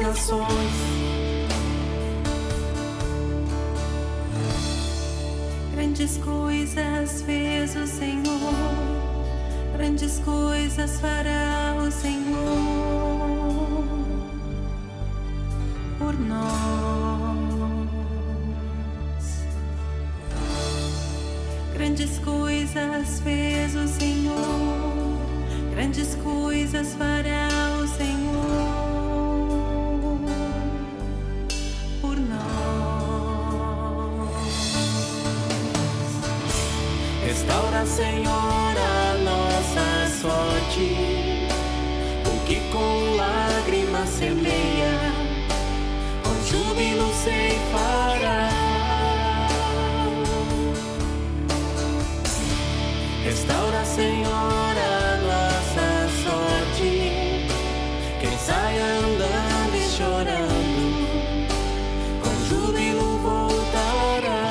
nações. Grandes coisas fez o Senhor, grandes coisas fará o Senhor por nós. Grandes coisas fez o Senhor, grandes coisas fará o Senhor por nós. Restaura, Senhor, a nossa sorte, o que com lágrimas semeia, com júbilo ceifará. Restaura, Senhor, a nossa sorte, quem sai andando e chorando, com júbilo voltará.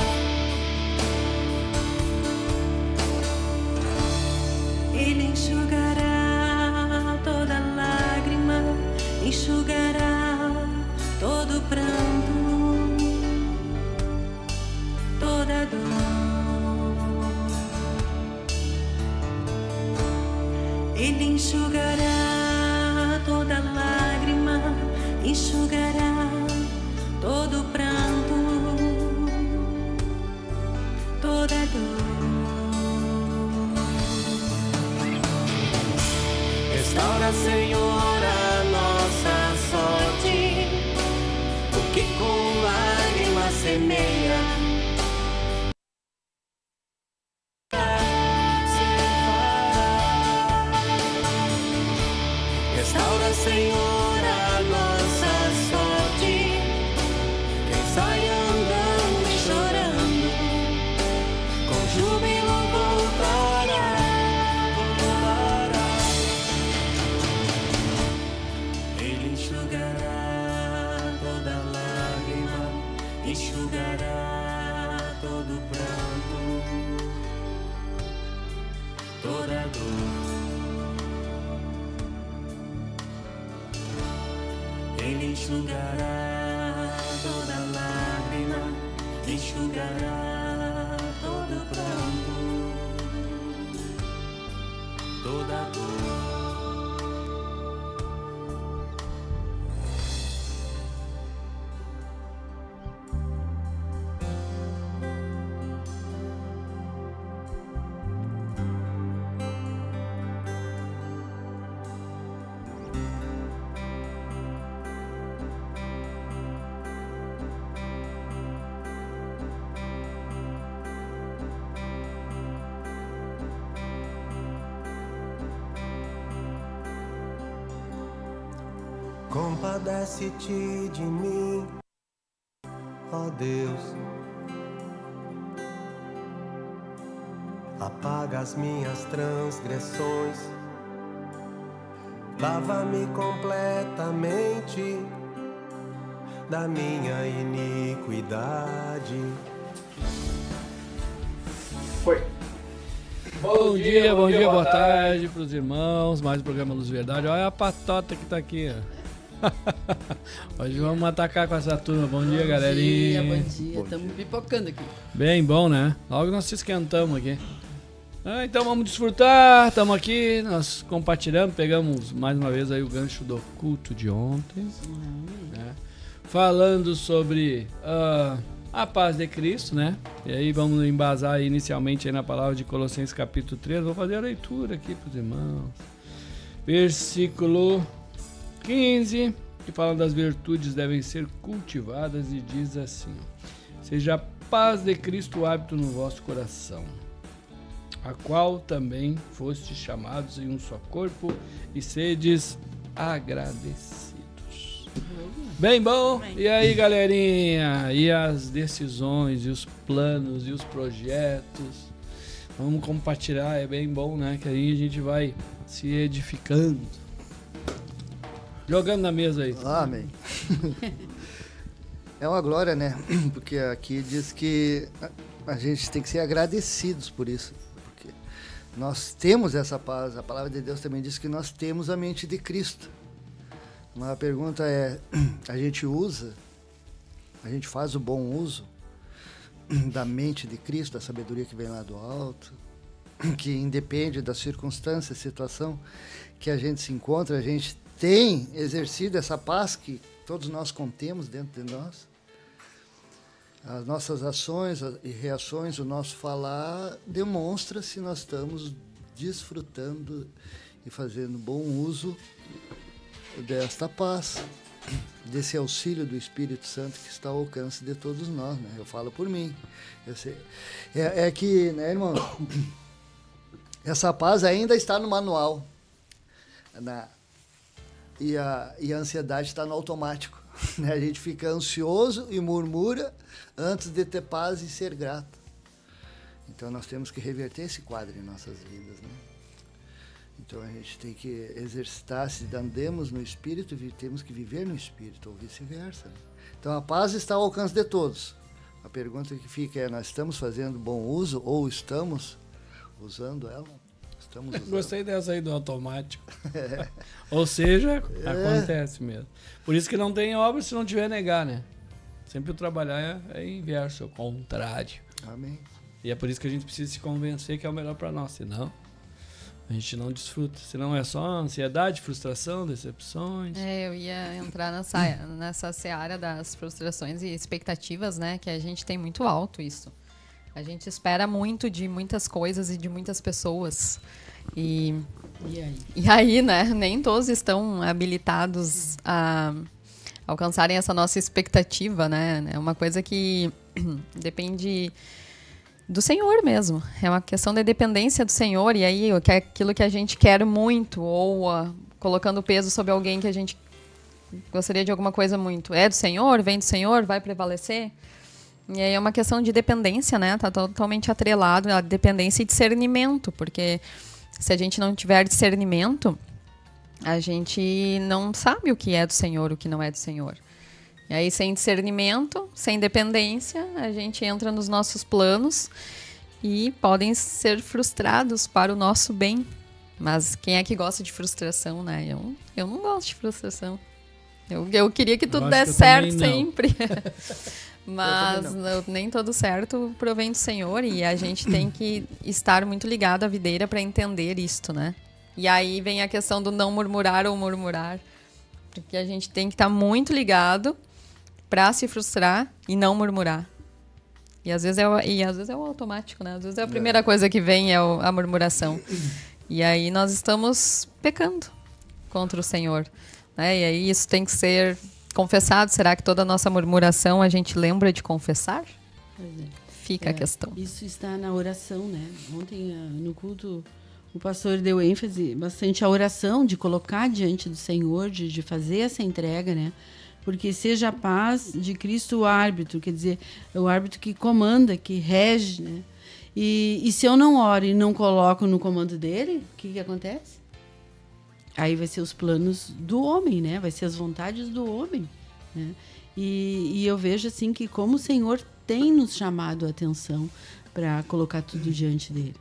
Ele enxugará toda lágrima, enxugará todo pranto, toda dor. Ele enxugará toda lágrima, enxugará todo pranto, toda dor. Restaura, Senhor, a nossa sorte, o que com lágrimas semeia. Restaura, Senhor, a nossa sorte, quem sai andando e chorando, com júbilo voltará. Ele enxugará toda lágrima, enxugará todo pranto, toda dor. Ele enxugará toda lágrima, enxugará todo pranto, toda dor. Compadece-te de mim, ó Deus. Apaga as minhas transgressões, lava-me completamente da minha iniquidade. Foi. Bom dia, boa tarde para os irmãos. Mais um programa Luz e Verdade. Olha a patota que tá aqui, ó. Hoje vamos atacar com essa turma. Bom dia, galerinha. Bom dia. Estamos pipocando aqui. Bem bom, né? Logo nós se esquentamos aqui. Então vamos desfrutar. Estamos aqui, nós compartilhamos. Pegamos mais uma vez aí o gancho do culto de ontem, né? Falando sobre a paz de Cristo, né? E aí vamos embasar inicialmente aí na palavra de Colossenses capítulo 3. Vou fazer a leitura aqui para os irmãos. Versículo 15, que fala das virtudes devem ser cultivadas e diz assim: seja a paz de Cristo o hábito no vosso coração, a qual também fostes chamados em um só corpo, e sedes agradecidos. Bem bom? E aí, galerinha? E as decisões, e os planos, e os projetos? Vamos compartilhar, é bem bom, né? Que aí a gente vai se edificando. Jogando na mesa aí. Amém. É uma glória, né? Porque aqui diz que a gente tem que ser agradecidos por isso. Porque nós temos essa paz. A palavra de Deus também diz que nós temos a mente de Cristo. Mas a pergunta é, a gente faz o bom uso da mente de Cristo, da sabedoria que vem lá do alto, que independe da circunstância, situação que a gente se encontra, a gente tem exercido essa paz que todos nós contemos dentro de nós. As nossas ações e reações, o nosso falar, demonstra se nós estamos desfrutando e fazendo bom uso desta paz, desse auxílio do Espírito Santo que está ao alcance de todos nós, né? Eu falo por mim. Eu sei. É que, né, irmão, essa paz ainda está no manual, e a ansiedade está no automático, né? A gente fica ansioso e murmura antes de ter paz e ser grato. Então nós temos que reverter esse quadro em nossas vidas, né? Então a gente tem que exercitar, se andemos no Espírito, temos que viver no Espírito, ou vice-versa, né? Então a paz está ao alcance de todos. A pergunta que fica é, nós estamos fazendo bom uso ou estamos usando ela? Estamos usando. Gostei dessa aí do automático. Ou seja, acontece mesmo. Por isso que não tem obra se não tiver negar, né? Sempre o trabalhar é inverso, é o contrário. Amém. E é por isso que a gente precisa se convencer que é o melhor para nós, senão a gente não desfruta. Senão é só ansiedade, frustração, decepções. Eu ia entrar nessa seara das frustrações e expectativas, né? Que a gente tem muito alto isso. A gente espera muito de muitas coisas e de muitas pessoas. E aí, né? Nem todos estão habilitados a alcançarem essa nossa expectativa, né? É uma coisa que depende do Senhor mesmo. É uma questão da dependência do Senhor. E aí, aquilo que a gente quer muito, ou colocando peso sobre alguém que a gente gostaria de alguma coisa muito. É do Senhor? Vem do Senhor? Vai prevalecer? E aí é uma questão de dependência, né? Tá totalmente atrelado à dependência e discernimento. Porque se a gente não tiver discernimento, a gente não sabe o que é do Senhor, o que não é do Senhor. E aí, sem discernimento, sem dependência, a gente entra nos nossos planos e podem ser frustrados para o nosso bem. Mas quem é que gosta de frustração, né? Eu não gosto de frustração. Eu queria que tudo desse certo sempre. Mas nem todo certo provém do Senhor e a gente tem que estar muito ligado à videira para entender isto, né? E aí vem a questão do não murmurar ou murmurar. Porque a gente tem que estar muito ligado para se frustrar e não murmurar. E às vezes é o automático, né? Às vezes é a primeira coisa que vem é a murmuração. E aí nós estamos pecando contra o Senhor, né? E aí isso tem que ser confessado. Será que toda a nossa murmuração a gente lembra de confessar? Pois é. Fica a questão. Isso está na oração, né? Ontem no culto o pastor deu ênfase bastante à oração, de colocar diante do Senhor, de fazer essa entrega, né? Porque seja a paz de Cristo o árbitro, quer dizer, é o árbitro que comanda, que rege, né? E se eu não oro e não coloco no comando dele, o que acontece? Aí vai ser os planos do homem, né? Vai ser as vontades do homem, né? E eu vejo assim que como o Senhor tem nos chamado a atenção para colocar tudo diante dele,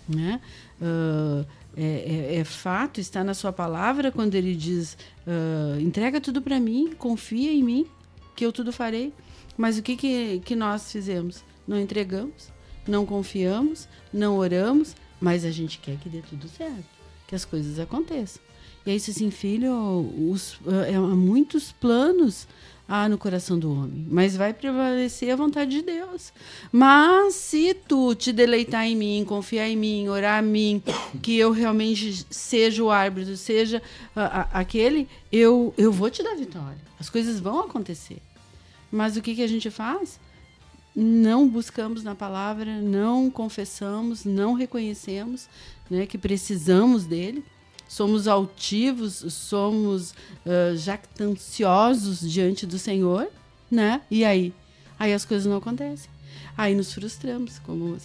né? É fato, está na sua palavra quando ele diz entrega tudo para mim, confia em mim, que eu tudo farei. Mas o que nós fizemos? Não entregamos, não confiamos, não oramos, mas a gente quer que dê tudo certo, que as coisas aconteçam. E aí, assim, filho, há muitos planos no coração do homem, mas vai prevalecer a vontade de Deus. Mas se tu te deleitar em mim, confiar em mim, orar em mim, que eu realmente seja o árbitro, seja aquele, eu vou te dar vitória. As coisas vão acontecer. Mas o que a gente faz? Não buscamos na palavra, não confessamos, não reconhecemos, né, que precisamos dele. Somos altivos, somos jactanciosos diante do Senhor, né? E aí? Aí as coisas não acontecem. Aí nos frustramos, como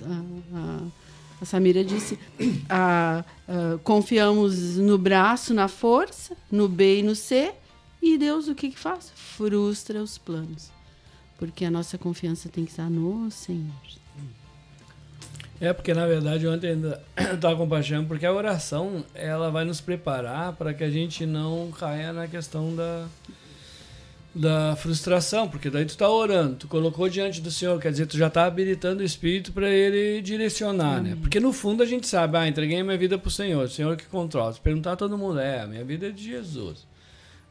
a Samira disse. Confiamos no braço, na força, no B e no C. E Deus o que faz? Frustra os planos. Porque a nossa confiança tem que estar no Senhor. Porque na verdade ontem ainda eu estava compartilhando, porque a oração ela vai nos preparar para que a gente não caia na questão da frustração, porque daí tu tá orando, tu colocou diante do Senhor, quer dizer, tu já tá habilitando o Espírito para ele direcionar, né? Porque no fundo a gente sabe, entreguei a minha vida pro Senhor, o Senhor que controla. Se perguntar a todo mundo, a minha vida é de Jesus.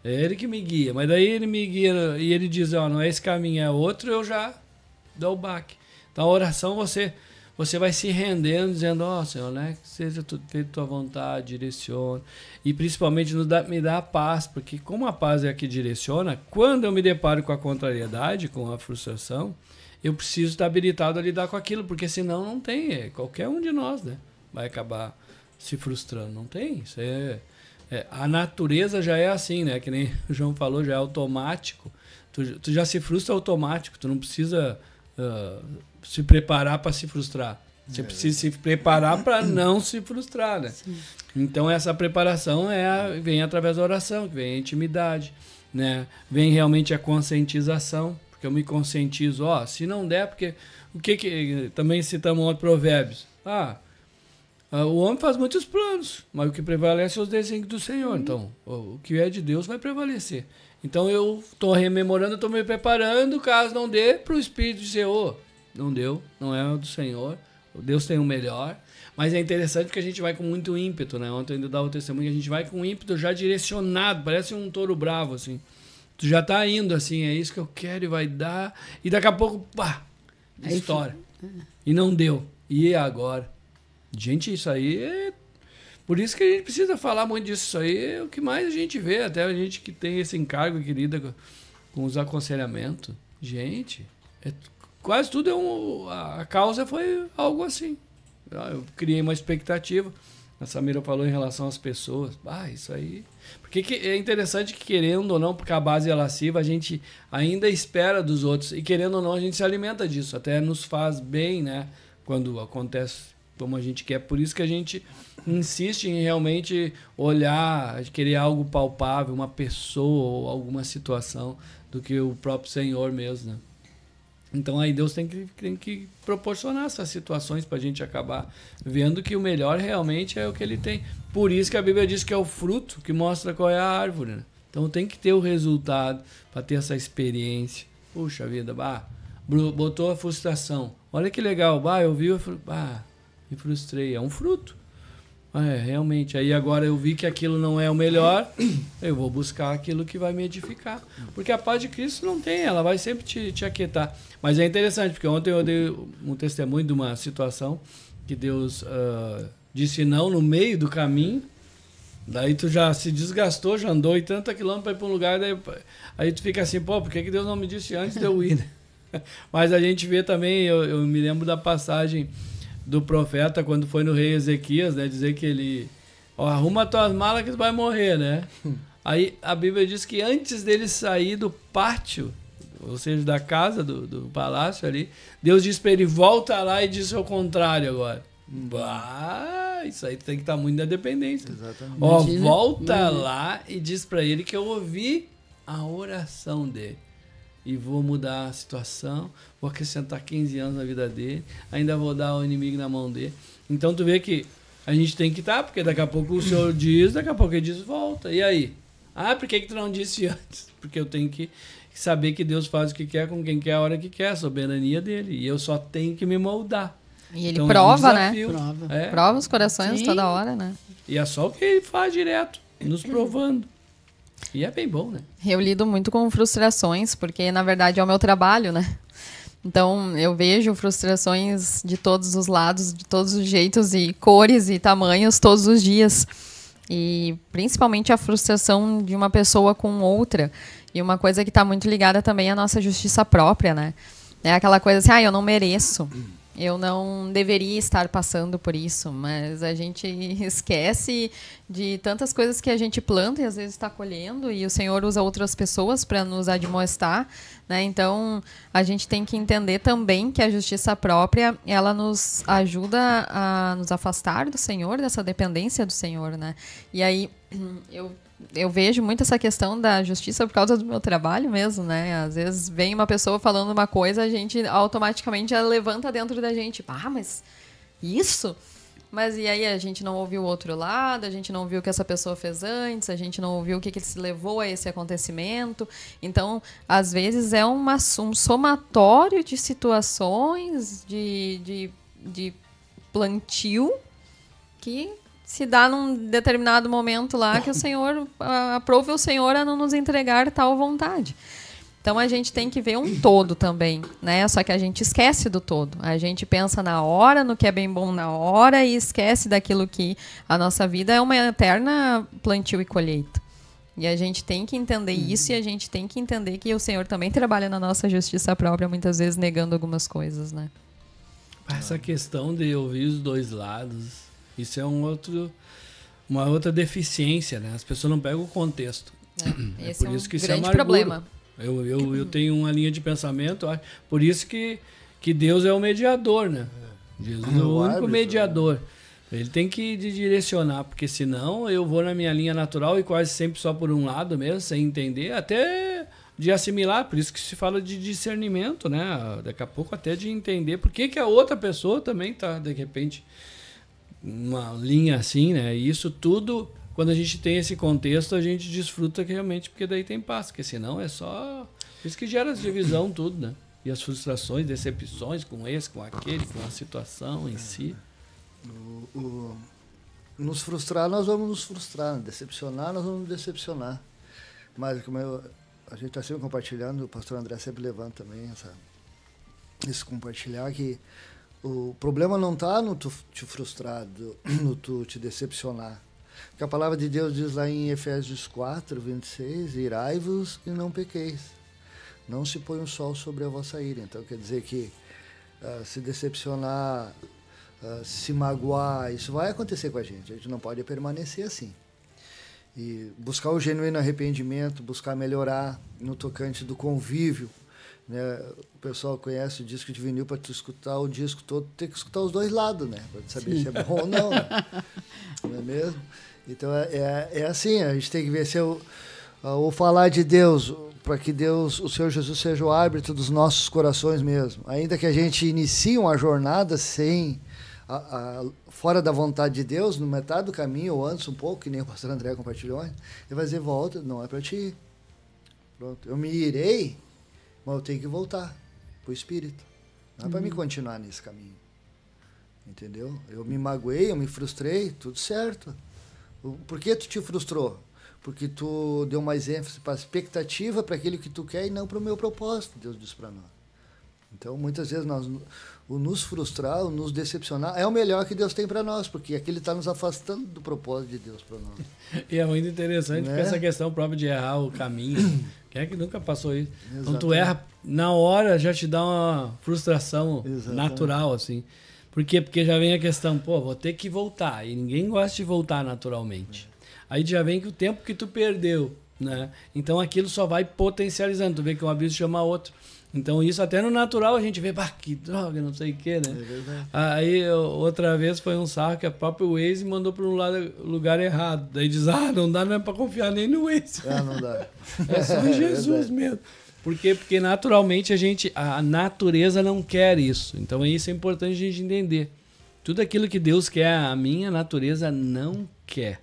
É Ele que me guia, mas daí Ele me guia e Ele diz, não é esse caminho, é outro, eu já dou o baque. Então a oração você vai se rendendo, dizendo, Senhor, né, que seja tudo feito tua vontade, direciona. E principalmente me dá a paz, porque como a paz é a que direciona, quando eu me deparo com a contrariedade, com a frustração, eu preciso estar habilitado a lidar com aquilo, porque senão não tem, qualquer um de nós, né, vai acabar se frustrando. Não tem, isso a natureza já é assim, né, que nem o João falou, já é automático. Tu já se frustra automático, tu não precisa se preparar para se frustrar. Você precisa se preparar para não se frustrar, né? Sim. Então essa preparação vem através da oração, que vem a intimidade, né? Vem realmente a conscientização, porque eu me conscientizo, se não der, porque o que também citamos outros provérbios. O homem faz muitos planos, mas o que prevalece é os desígnios do Senhor. Então, o que é de Deus vai prevalecer. Então eu estou rememorando, estou me preparando, caso não dê, para o Espírito dizer, não deu, não é o do Senhor, Deus tem o melhor. Mas é interessante porque a gente vai com muito ímpeto, né? Ontem eu ainda dava o testemunho, a gente vai com ímpeto já direcionado, parece um touro bravo, assim. Tu já tá indo, assim, é isso que eu quero e vai dar. E daqui a pouco, estoura. E não deu. E agora? Gente, isso aí por isso que a gente precisa falar muito disso. Isso aí é o que mais a gente vê, até a gente que tem esse encargo, que lida com os aconselhamentos. Gente, quase tudo a causa foi algo assim. Eu criei uma expectativa. A Samira falou em relação às pessoas. Isso aí... Porque é interessante que, querendo ou não, porque a base é lasciva, a gente ainda espera dos outros. E querendo ou não, a gente se alimenta disso. Até nos faz bem, né? Quando acontece como a gente quer. Por isso que a gente insiste em realmente olhar, querer algo palpável, uma pessoa ou alguma situação, do que o próprio Senhor mesmo, né? Então aí Deus tem que proporcionar essas situações para a gente acabar vendo que o melhor realmente é o que Ele tem. Por isso que a Bíblia diz que é o fruto que mostra qual é a árvore, né? Então tem que ter o resultado para ter essa experiência. Puxa vida, botou a frustração. Olha que legal, eu vi, me frustrei. É um fruto. Realmente. Aí agora eu vi que aquilo não é o melhor, eu vou buscar aquilo que vai me edificar. Porque a paz de Cristo não tem, ela vai sempre te aquietar. Mas é interessante, porque ontem eu dei um testemunho de uma situação que Deus disse não no meio do caminho. Daí tu já se desgastou, já andou 80 quilômetros para ir para um lugar, aí tu fica assim, por que Deus não me disse antes de eu ir, né? Mas a gente vê também, eu me lembro da passagem do profeta, quando foi no rei Ezequias, né, dizer que ele, arruma tuas malas que tu vai morrer, né? Aí a Bíblia diz que antes dele sair do pátio, ou seja, da casa, do palácio ali, Deus disse para ele, volta lá e diz o contrário agora. Isso aí tem que estar muito na dependência. Exatamente. Volta lá e diz para ele que eu ouvi a oração dele. E vou mudar a situação, vou acrescentar 15 anos na vida dele, ainda vou dar o inimigo na mão dele. Então tu vê que a gente tem que estar, porque daqui a pouco o Senhor diz, daqui a pouco ele diz, volta. E aí? Por que tu não disse antes? Porque eu tenho que saber que Deus faz o que quer, com quem quer, a hora que quer, a soberania dele. E eu só tenho que me moldar. E ele prova, né? Prova os corações toda hora, né? E é só o que ele faz direto, nos provando. E é bem bom, né? Eu lido muito com frustrações, porque na verdade é o meu trabalho, né? Então eu vejo frustrações de todos os lados, de todos os jeitos e cores e tamanhos todos os dias. E principalmente a frustração de uma pessoa com outra. E uma coisa que está muito ligada também à nossa justiça própria, né? É aquela coisa assim, eu não mereço. Eu não deveria estar passando por isso, mas a gente esquece de tantas coisas que a gente planta e às vezes está colhendo, e o Senhor usa outras pessoas para nos admoestar, né? Então, a gente tem que entender também que a justiça própria, ela nos ajuda a nos afastar do Senhor, dessa dependência do Senhor, né? E aí, eu vejo muito essa questão da justiça por causa do meu trabalho mesmo, né? Às vezes vem uma pessoa falando uma coisa, a gente automaticamente já levanta dentro da gente. Mas isso, mas e aí a gente não ouviu o outro lado, a gente não ouviu o que essa pessoa fez antes, a gente não ouviu o que se levou a esse acontecimento. Então, às vezes é um somatório de situações, de plantio que se dá num determinado momento lá que o Senhor aprove o Senhor a não nos entregar tal vontade. Então a gente tem que ver um todo também, né? Só que a gente esquece do todo. A gente pensa na hora, no que é bem bom na hora e esquece daquilo que a nossa vida é uma eterna plantio e colheita. E a gente tem que entender isso e a gente tem que entender que o Senhor também trabalha na nossa justiça própria, muitas vezes negando algumas coisas, né? Essa questão de ouvir os dois lados, isso é uma outra deficiência, né? As pessoas não pegam o contexto. Esse por é isso um que isso é grande amargura. problema. Eu tenho uma linha de pensamento, por isso que Deus é o mediador, né? Jesus é o único árbitro, mediador. Ele tem que direcionar, porque senão eu vou na minha linha natural e quase sempre só por um lado mesmo, sem entender, até de assimilar, por isso que se fala de discernimento, né? Daqui a pouco até de entender por que a outra pessoa também tá, de repente, uma linha assim, né? E isso tudo... Quando a gente tem esse contexto, a gente desfruta realmente, porque daí tem paz, porque senão é só... Isso que gera divisão tudo, né? E as frustrações, decepções com esse, com aquele, com a situação em si. Nos frustrar, nós vamos nos frustrar. Decepcionar, nós vamos nos decepcionar. Mas como a gente está sempre compartilhando, o pastor André sempre levanta também esse compartilhar, que o problema não está no tu te frustrar, no tu te decepcionar. Que a palavra de Deus diz lá em Efésios 4, 26, irai-vos e não pequeis. Não se põe o sol sobre a vossa ira. Então quer dizer que se decepcionar, se magoar, isso vai acontecer com a gente não pode permanecer assim. E buscar o genuíno arrependimento, buscar melhorar no tocante do convívio. Né? O pessoal conhece o disco de vinil, para tu escutar o disco todo, tem que escutar os dois lados, né? Para saber se é bom ou não. Né? Não é mesmo? Então é assim, a gente tem que ver se o falar de Deus, para que Deus, o Senhor Jesus, seja o árbitro dos nossos corações mesmo. Ainda que a gente inicie uma jornada fora da vontade de Deus, no metade do caminho, ou antes um pouco, que nem o pastor André compartilhou, ele vai dizer, volta, não é para ti. Pronto, eu me irei, mas eu tenho que voltar para o Espírito. Não é para mim continuar nesse caminho. Entendeu? Eu me magoei, eu me frustrei, tudo certo. Por que tu te frustrou? Porque tu deu mais ênfase para a expectativa, para aquilo que tu quer e não para o meu propósito, Deus diz para nós. Então, muitas vezes, o nos frustrar, o nos decepcionar, é o melhor que Deus tem para nós, porque aquilo está nos afastando do propósito de Deus para nós. E é muito interessante, Né? porque essa questão própria de errar o caminho, quem é que nunca passou isso? Exatamente. Então tu erra, na hora já te dá uma frustração natural, assim. Por quê? Porque já vem a questão, vou ter que voltar, e ninguém gosta de voltar naturalmente. Aí já vem que o tempo que tu perdeu, né? Então aquilo só vai potencializando, tu vê que um abismo chama outro. Então isso até no natural a gente vê, que droga, não sei o que, né? É verdade. Aí outra vez foi um sarro que a própria Waze mandou para um lugar errado. Daí diz, não dá, não é para confiar nem no Waze. Não dá. É só em Jesus mesmo. Por quê? Porque naturalmente a natureza não quer isso. Então isso é importante a gente entender. Tudo aquilo que Deus quer, a minha natureza não quer.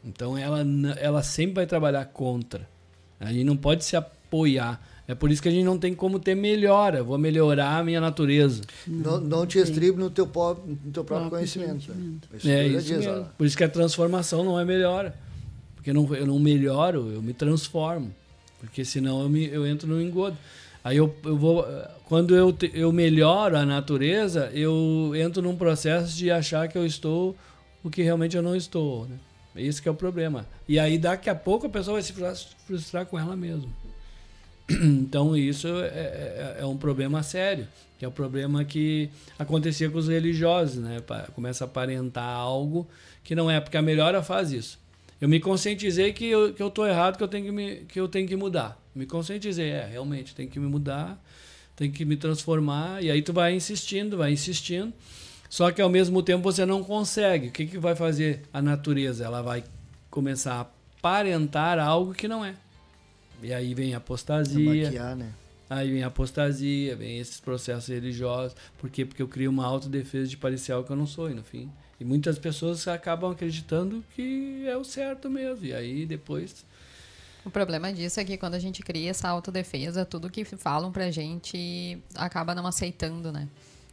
Então ela sempre vai trabalhar contra. A gente não pode se apoiar. É por isso que a gente não tem como ter melhora. Eu vou melhorar a minha natureza. Não te estribe no teu próprio conhecimento. Isso mesmo. Por isso que a transformação não é melhora. Porque eu não melhoro, eu me transformo. Porque senão eu entro no engodo. Aí eu vou... Quando eu melhoro a natureza, eu entro num processo de achar que eu estou o que realmente eu não estou. Né? Esse que é o problema. E aí daqui a pouco a pessoa vai se frustrar com ela mesma. Então isso é um problema sério, que é o problema que acontecia com os religiosos, né? Começa a aparentar algo que não é, porque a melhora faz isso. Eu me conscientizei que eu estou errado, que eu tenho que mudar. Me conscientizei, realmente, tem que me mudar, tem que me transformar, e aí tu vai insistindo, só que ao mesmo tempo você não consegue. O que vai fazer a natureza? Ela vai começar a aparentar algo que não é. E aí vem a apostasia. Maquiar, né? Aí vem a apostasia, vem esses processos religiosos. Por quê? Porque eu crio uma autodefesa de parecer algo que eu não sou, e no fim. E muitas pessoas acabam acreditando que é o certo mesmo. E aí depois... O problema disso é que quando a gente cria essa autodefesa, tudo que falam pra gente acaba não aceitando, né?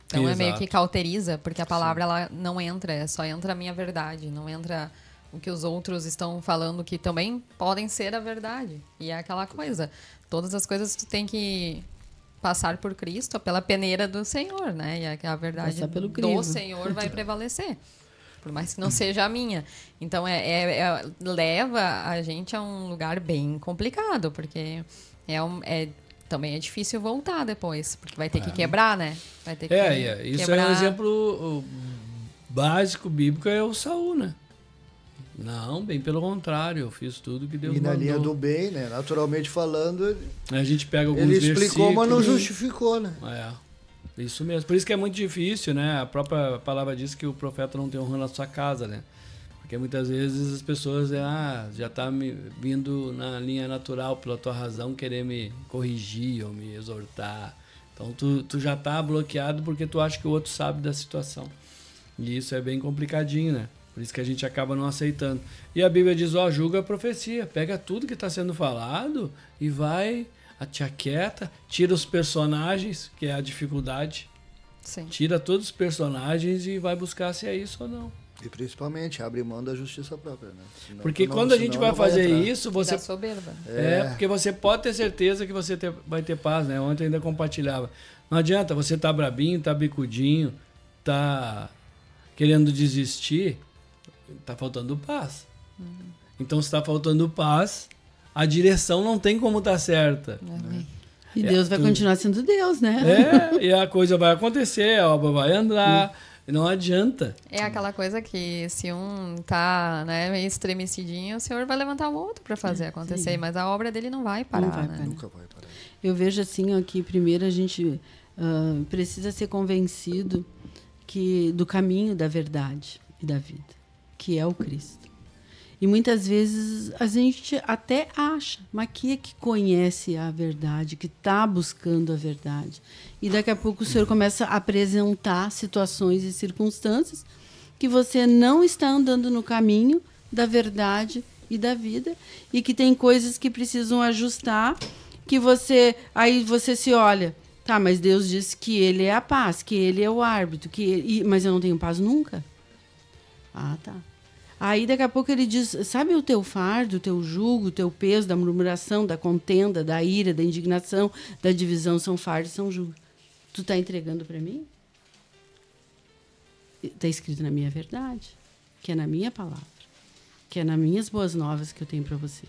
Então é meio Exato. que cauteriza, porque a palavra ela não entra, só entra a minha verdade, não entra o que os outros estão falando que também podem ser a verdade. E é aquela coisa, todas as coisas tu tem que passar por Cristo, pela peneira do Senhor, né? E a verdade Passar pelo do crivo. Senhor vai prevalecer. Por mais que não seja a minha. Então, leva a gente a um lugar bem complicado, porque também é difícil voltar depois, porque vai ter que quebrar, né? Vai ter que Isso quebrar. é um exemplo básico bíblico, é o Saul, né? Não, bem pelo contrário, eu fiz tudo que Deus E na mandou. linha do bem, né? Naturalmente falando, A gente pega alguns ele explicou, mas não versículos. justificou, né? Isso mesmo. Por isso que é muito difícil, né? A própria palavra diz que o profeta não tem honra na sua casa, né? Porque muitas vezes as pessoas já tá vindo na linha natural pela tua razão querer me corrigir ou me exortar. Então tu já tá bloqueado porque tu acha que o outro sabe da situação. E isso é bem complicadinho, né? Por isso que a gente acaba não aceitando. E a Bíblia diz, julga a profecia. Pega tudo que está sendo falado e vai, te aquieta, tira os personagens, que é a dificuldade. Sim. Tira todos os personagens e vai buscar se é isso ou não. E principalmente abre mão da justiça própria, né? Senão Porque tu quando a gente vai não fazer entrar. isso, você... Da soberba. porque você pode ter certeza que você vai ter paz, né? Ontem eu ainda compartilhava. Não adianta, você tá brabinho, tá bicudinho, tá querendo desistir, tá faltando paz. Então, se tá faltando paz, a direção não tem como tá certa. Amém. E Deus vai continuar sendo Deus, né? E a coisa vai acontecer, a obra vai andar, não adianta. É aquela coisa que se um tá, né, meio estremecidinho, o Senhor vai levantar o outro para fazer acontecer, mas a obra dele não vai parar, Não vai né? parar. Nunca vai parar. Eu vejo assim, ó, que primeiro a gente precisa ser convencido do caminho da verdade e da vida, que é o Cristo. E muitas vezes a gente até acha, mas que é que conhece a verdade, que está buscando a verdade. E daqui a pouco o Senhor começa a apresentar situações e circunstâncias que você não está andando no caminho da verdade e da vida, e que tem coisas que precisam ajustar, que aí você se olha, tá, mas Deus disse que Ele é a paz, que Ele é o árbitro, mas eu não tenho paz nunca? Ah, tá. Aí daqui a pouco ele diz, sabe o teu fardo, o teu jugo, o teu peso da murmuração, da contenda, da ira, da indignação, da divisão, são fardos, são jugo. Tu tá entregando para mim? Está escrito na minha verdade, que é na minha palavra, que é nas minhas boas novas que eu tenho para você.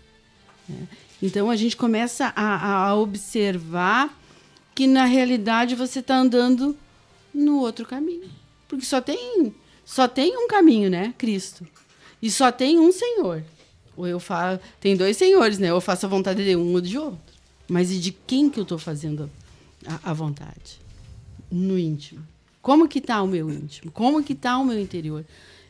Né? Então a gente começa a observar que na realidade você está andando no outro caminho. Porque só tem um caminho, né? Cristo. E só tem um Senhor. Tem dois senhores, né? Eu faço a vontade de um ou de outro. Mas e de quem que eu estou fazendo a vontade? No íntimo. Como que está o meu íntimo? Como que está o meu interior?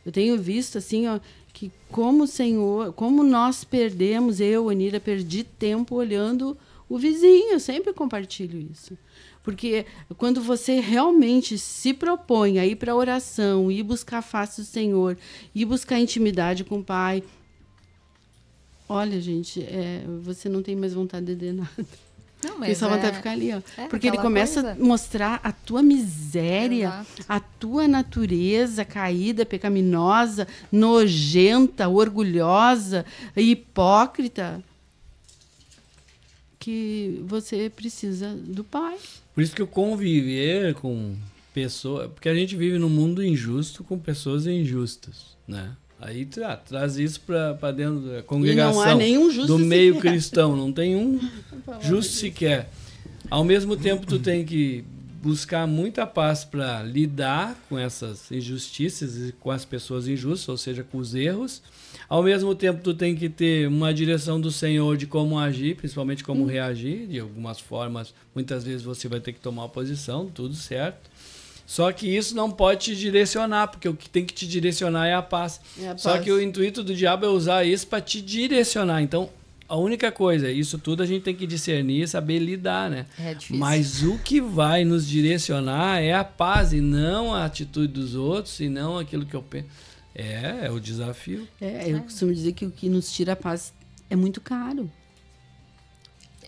Eu tenho visto, assim, ó, que como o Senhor, como nós perdemos, eu, Anira, perdi tempo olhando o vizinho. Eu sempre compartilho isso. Porque quando você realmente se propõe a ir para a oração, ir buscar a face do Senhor, ir buscar intimidade com o Pai, olha, gente, você não tem mais vontade de nada. Não, Porque só vontade de ficar ali, ó. Porque ele começa coisa. a mostrar a tua miséria, Exato. a tua natureza caída, pecaminosa, nojenta, orgulhosa, hipócrita, que você precisa do Pai. Por isso que o conviver com pessoas... Porque a gente vive num mundo injusto com pessoas injustas, né? Aí traz isso para dentro da congregação, E não há nenhum justo do meio sequer. cristão. Não tem um justo sequer. Ao mesmo tempo, tu tem que buscar muita paz para lidar com essas injustiças e com as pessoas injustas, ou seja, com os erros. Ao mesmo tempo, tu tem que ter uma direção do Senhor de como agir, principalmente como reagir. De algumas formas, muitas vezes você vai ter que tomar uma posição, tudo certo. Só que isso não pode te direcionar, porque o que tem que te direcionar é a paz. É a Só paz. que o intuito do diabo é usar isso para te direcionar. Então, a única coisa, isso tudo a gente tem que discernir e saber lidar, né? É difícil. Mas o que vai nos direcionar é a paz e não a atitude dos outros e não aquilo que eu penso. É o desafio. Eu costumo dizer que o que nos tira a paz é muito caro.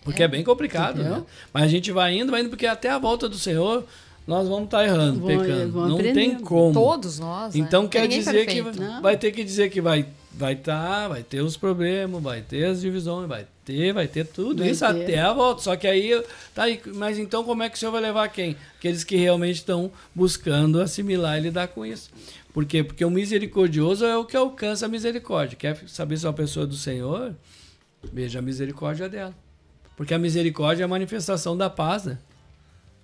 Porque é bem complicado, Entendeu? né? Mas a gente vai indo, porque até a volta do Senhor nós vamos estar errando, pecando. vão Não tem aprendendo. como. Todos nós, Então né? quer Ninguém dizer que perfeito. Não. vai ter que dizer que vai ter os problemas, vai ter as divisões, vai ter tudo Vai isso ter. até a volta. Só que aí, tá aí, mas então como é que o Senhor vai levar quem? Aqueles que realmente estão buscando assimilar e lidar com isso. Por quê? Porque o misericordioso é o que alcança a misericórdia. Quer saber se é uma pessoa do Senhor? Veja a misericórdia dela. Porque a misericórdia é a manifestação da paz, né?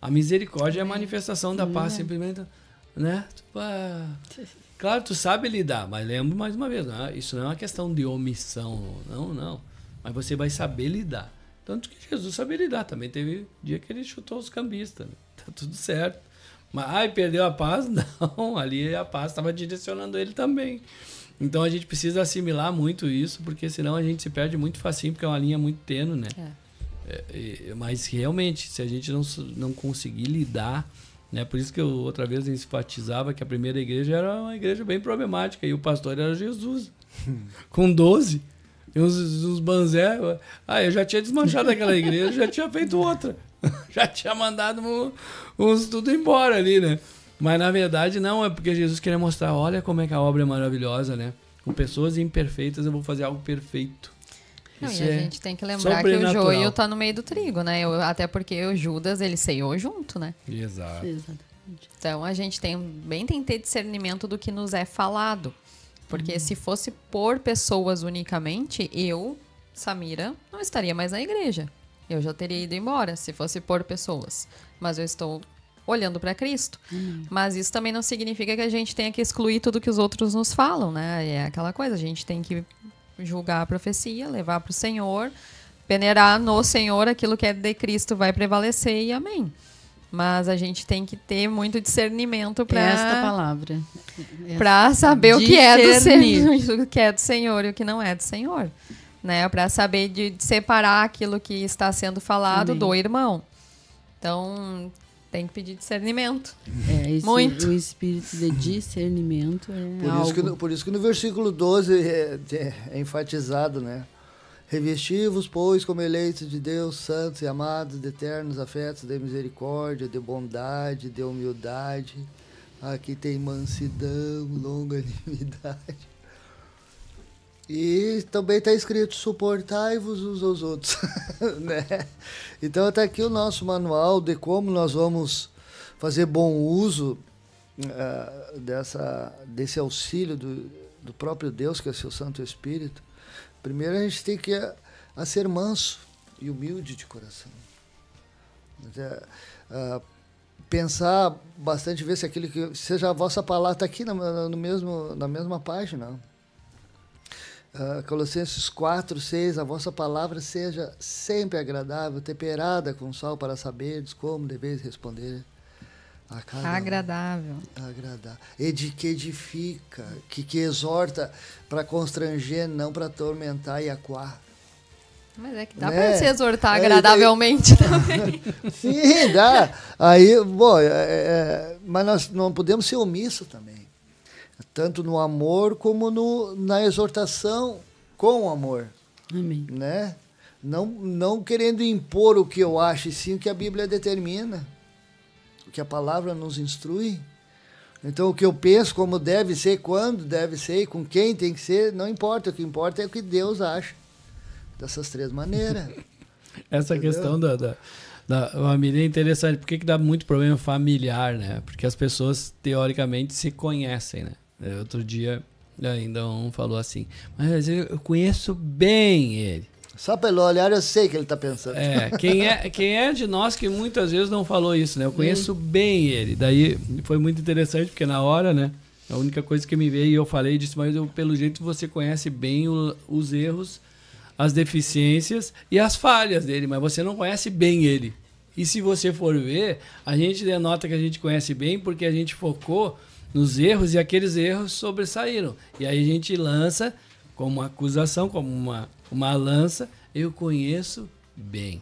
A misericórdia é a manifestação da paz, simplesmente, né? Claro, tu sabe lidar, mas lembro mais uma vez, isso não é uma questão de omissão, não. Mas você vai saber lidar. Tanto que Jesus sabia lidar, também teve dia que ele chutou os cambistas, né? Tá tudo certo. Mas, perdeu a paz? Não, ali a paz estava direcionando ele também. Então a gente precisa assimilar muito isso, porque senão a gente se perde muito facinho, porque é uma linha muito tênue, né? Mas realmente, se a gente não conseguir lidar, né? Por isso que eu outra vez enfatizava que a primeira igreja era uma igreja bem problemática e o pastor era Jesus, com 12. E uns banzé. Eu já tinha desmanchado aquela igreja, já tinha feito outra. Já tinha mandado uns tudo embora ali, né? Mas na verdade não, é porque Jesus queria mostrar, olha como é que a obra é maravilhosa, né? Com pessoas imperfeitas eu vou fazer algo perfeito. Não, Isso e a é gente tem que lembrar que o sobrenatural. joio tá no meio do trigo, né? Até porque o Judas, ele ceiou junto, né? Exato. Exatamente. Então a gente tem que ter discernimento do que nos é falado. Porque se fosse por pessoas unicamente, eu, Samira, não estaria mais na igreja. Eu já teria ido embora se fosse por pessoas. Mas eu estou olhando para Cristo. Mas isso também não significa que a gente tenha que excluir tudo que os outros nos falam, né? É aquela coisa, a gente tem que julgar a profecia, levar para o Senhor, peneirar no Senhor, aquilo que é de Cristo vai prevalecer e amém. Mas a gente tem que ter muito discernimento Esta palavra. para saber o que é do Discernir. Senhor, o que é do Senhor e o que não é do Senhor, né? Para saber de separar aquilo que está sendo falado Amém. do irmão. Então, tem que pedir discernimento. Muito. O espírito de discernimento é Por isso que no versículo 12 é enfatizado, né? Revesti-vos, pois, como eleitos de Deus, santos e amados, de eternos afetos, de misericórdia, de bondade, de humildade. Aqui tem mansidão, longanimidade. E também está escrito, suportai-vos uns aos outros. Né? Então está aqui o nosso manual de como nós vamos fazer bom uso desse auxílio do próprio Deus, que é o seu Santo Espírito. Primeiro a gente tem que ser manso e humilde de coração. Pensar bastante, ver se aquilo que seja a vossa palavra está aqui na mesma página. Colossenses 4, 6, a vossa palavra seja sempre agradável, temperada com sal para saberes como deveis responder a cada Agradável. Que edifica, que exorta para constranger, não para atormentar e acuar. Mas é que dá Né? para se exortar agradavelmente também. Sim, dá. Aí, bom, mas nós não podemos ser omissos também. Tanto no amor como na exortação com amor. Amém. Né? Não querendo impor o que eu acho, e sim o que a Bíblia determina. O que a palavra nos instrui. Então, o que eu penso, como deve ser, quando deve ser, com quem tem que ser, não importa. O que importa é o que Deus acha. Dessas três maneiras. Essa Entendeu? questão da família é interessante. Por que dá muito problema familiar, né? Porque as pessoas, teoricamente, se conhecem, né? Outro dia, ainda um falou assim, mas eu conheço bem ele. Só pelo olhar eu sei que ele está pensando. Quem é de nós que muitas vezes não falou isso, né? Eu conheço bem ele. Daí foi muito interessante, porque na hora, né? A única coisa que me veio e eu falei disse, mas pelo jeito você conhece bem os erros, as deficiências e as falhas dele, mas você não conhece bem ele. E se você for ver, a gente denota que a gente conhece bem porque a gente focou nos erros e aqueles erros sobressaíram. E aí a gente lança como uma acusação, como uma lança, eu conheço bem,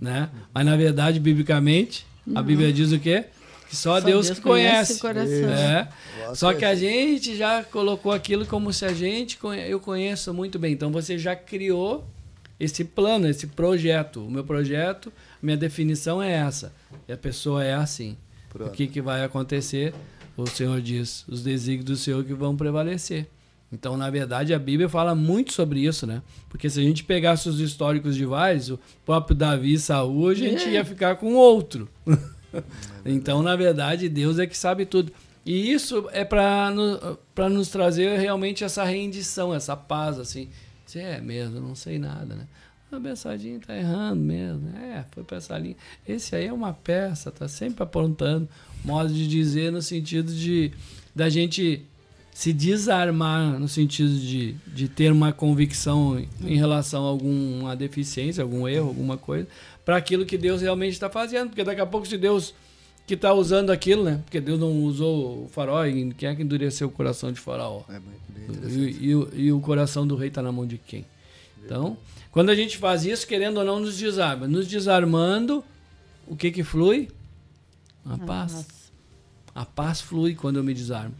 né? Mas na verdade, biblicamente, a Bíblia diz o quê? Que só Deus que conhece. o coração. É. Só que a gente já colocou aquilo como se eu conheço muito bem. Então você já criou esse plano, esse projeto. O meu projeto, minha definição é essa. E a pessoa é assim. Pronto. O que vai acontecer? O Senhor diz, os desígnios do Senhor que vão prevalecer. Então, na verdade, a Bíblia fala muito sobre isso, né? Porque se a gente pegasse os históricos de vários, o próprio Davi e Saul, a gente ia ficar com outro. Então, na verdade, Deus é que sabe tudo. E isso é para nos trazer realmente essa rendição, essa paz, assim. É mesmo, eu não sei nada, né? A Bessadinha tá errando mesmo. Foi pra essa linha. Esse aí é uma peça, tá sempre apontando. Modo de dizer no sentido da gente se desarmar, no sentido de ter uma convicção em relação a alguma deficiência, algum erro, alguma coisa, para aquilo que Deus realmente está fazendo. Porque daqui a pouco, se Deus que está usando aquilo, né? Porque Deus não usou o faraó, e quem é que endureceu o coração de faraó? É bem interessante. E o coração do rei está na mão de quem? Então, quando a gente faz isso, querendo ou não, nos desarma. Nos desarmando, o que flui? A paz. A paz flui quando eu me desarmo.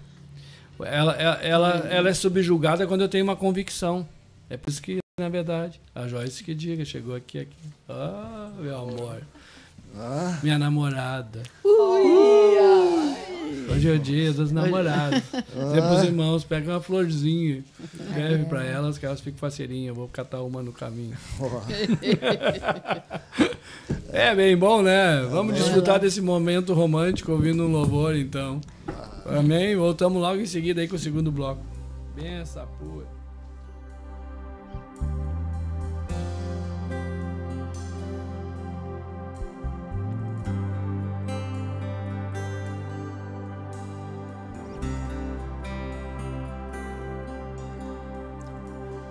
Ela é subjugada quando eu tenho uma convicção. É por isso que, na verdade, a Joyce que diga, chegou aqui. Ah, meu amor. Minha namorada. Hoje é o dia dos namorados. Depois os irmãos pegam uma florzinha, escreve pra elas que elas ficam faceirinhas. Eu vou catar uma no caminho. É bem bom, né? Vamos desfrutar desse momento romântico ouvindo um louvor, então. Amém? Voltamos logo em seguida aí com o segundo bloco. Benção pura.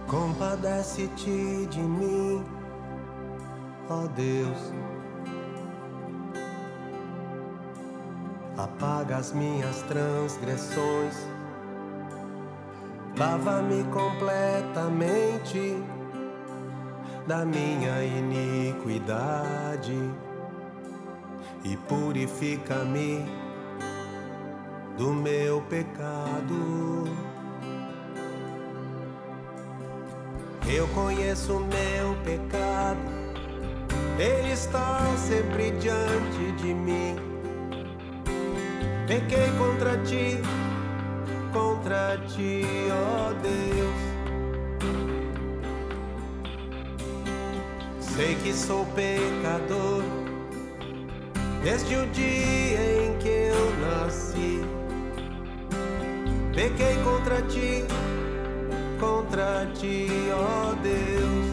Compadece-te de mim, ó Deus. Apaga as minhas transgressões, lava-me completamente da minha iniquidade e purifica-me do meu pecado. Eu conheço o meu pecado, ele está sempre diante de mim. Pequei contra ti, ó Deus. Sei que sou pecador desde o dia em que eu nasci. Pequei contra ti, ó Deus.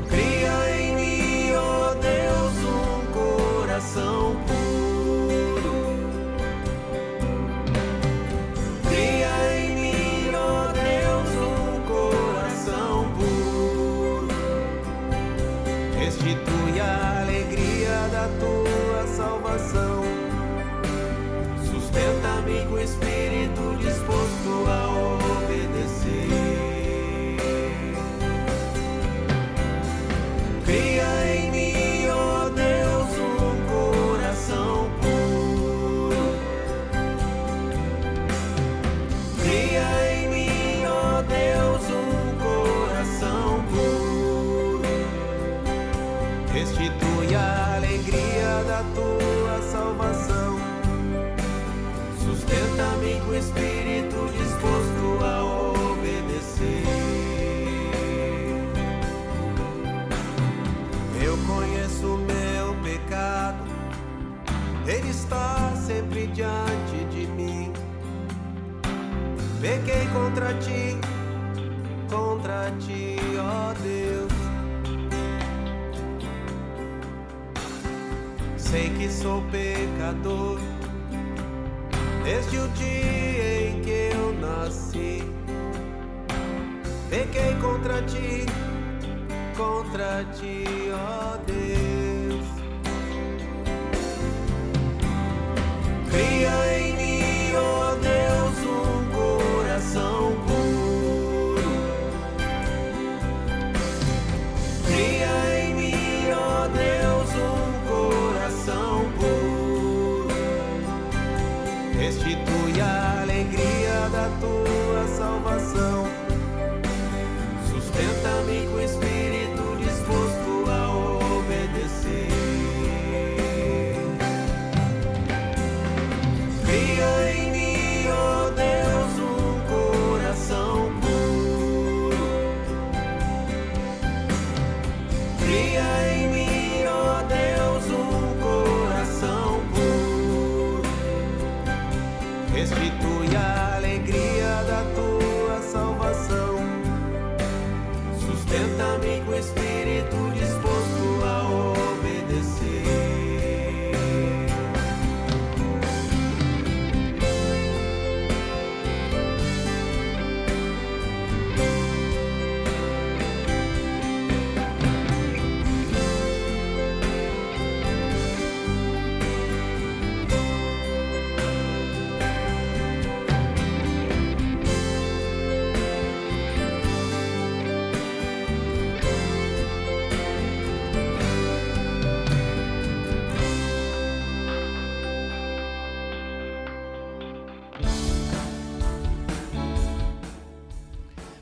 Cria em mim, ó Deus, um coração puro. Cria em mim, ó Deus, um coração puro. Restitui a alegria da tua salvação. Sustenta-me com o espírito disposto a obedecer. Cria em mim, ó Deus, um coração puro. Cria em mim, ó Deus, um coração puro. Restitui a alegria da tua salvação. Sustenta-me com o espírito disposto a obedecer. Eu conheço o meu pecado, ele está sempre diante de mim. Pequei contra ti, ó Deus. Sei que sou pecador desde o dia em que eu nasci. Pequei contra ti, ó Deus. Cria em mim, ó Deus, um coração puro. restitui a alegria da tua salvação. Sustenta-me com o espírito disposto a obedecer. Cria em mim, ó Deus, um coração puro. Cria em mim, ó Deus, um coração puro. Restitui a alegria da tua salvação. Sustenta-me com o espírito disposto a obedecer.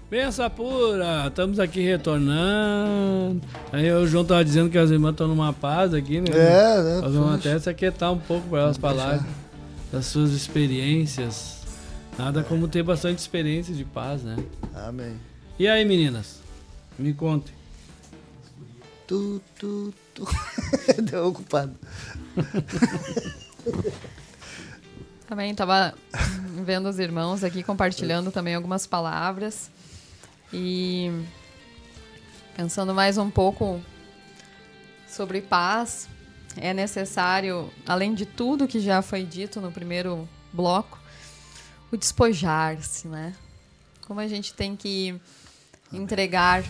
Benção pura, estamos aqui retornando. Aí o João tava dizendo que as irmãs estão numa paz aqui, né? Né? Nós vamos até se aquietar um pouco para elas falarem das suas experiências. Nada como ter bastante experiência de paz, né? Amém. E aí, meninas? Me contem. Tu. Deu ocupado. Também estava vendo os irmãos aqui compartilhando também algumas palavras e pensando mais um pouco sobre paz. É necessário, além de tudo que já foi dito no primeiro bloco, o despojar-se, né? Como a gente tem que entregar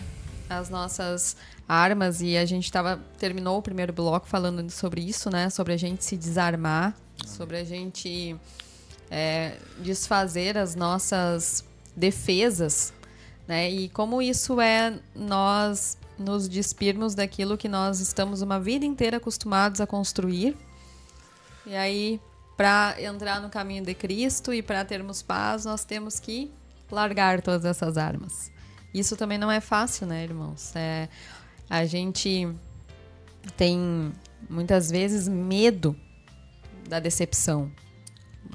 as nossas armas, e a gente terminou o primeiro bloco falando sobre isso, né? Sobre a gente se desarmar, sobre a gente desfazer as nossas defesas, né? E como isso é nós nos despirmos daquilo que nós estamos uma vida inteira acostumados a construir. E aí, para entrar no caminho de Cristo e para termos paz, nós temos que largar todas essas armas. Isso também não é fácil, né, irmãos? A gente tem, muitas vezes, medo da decepção.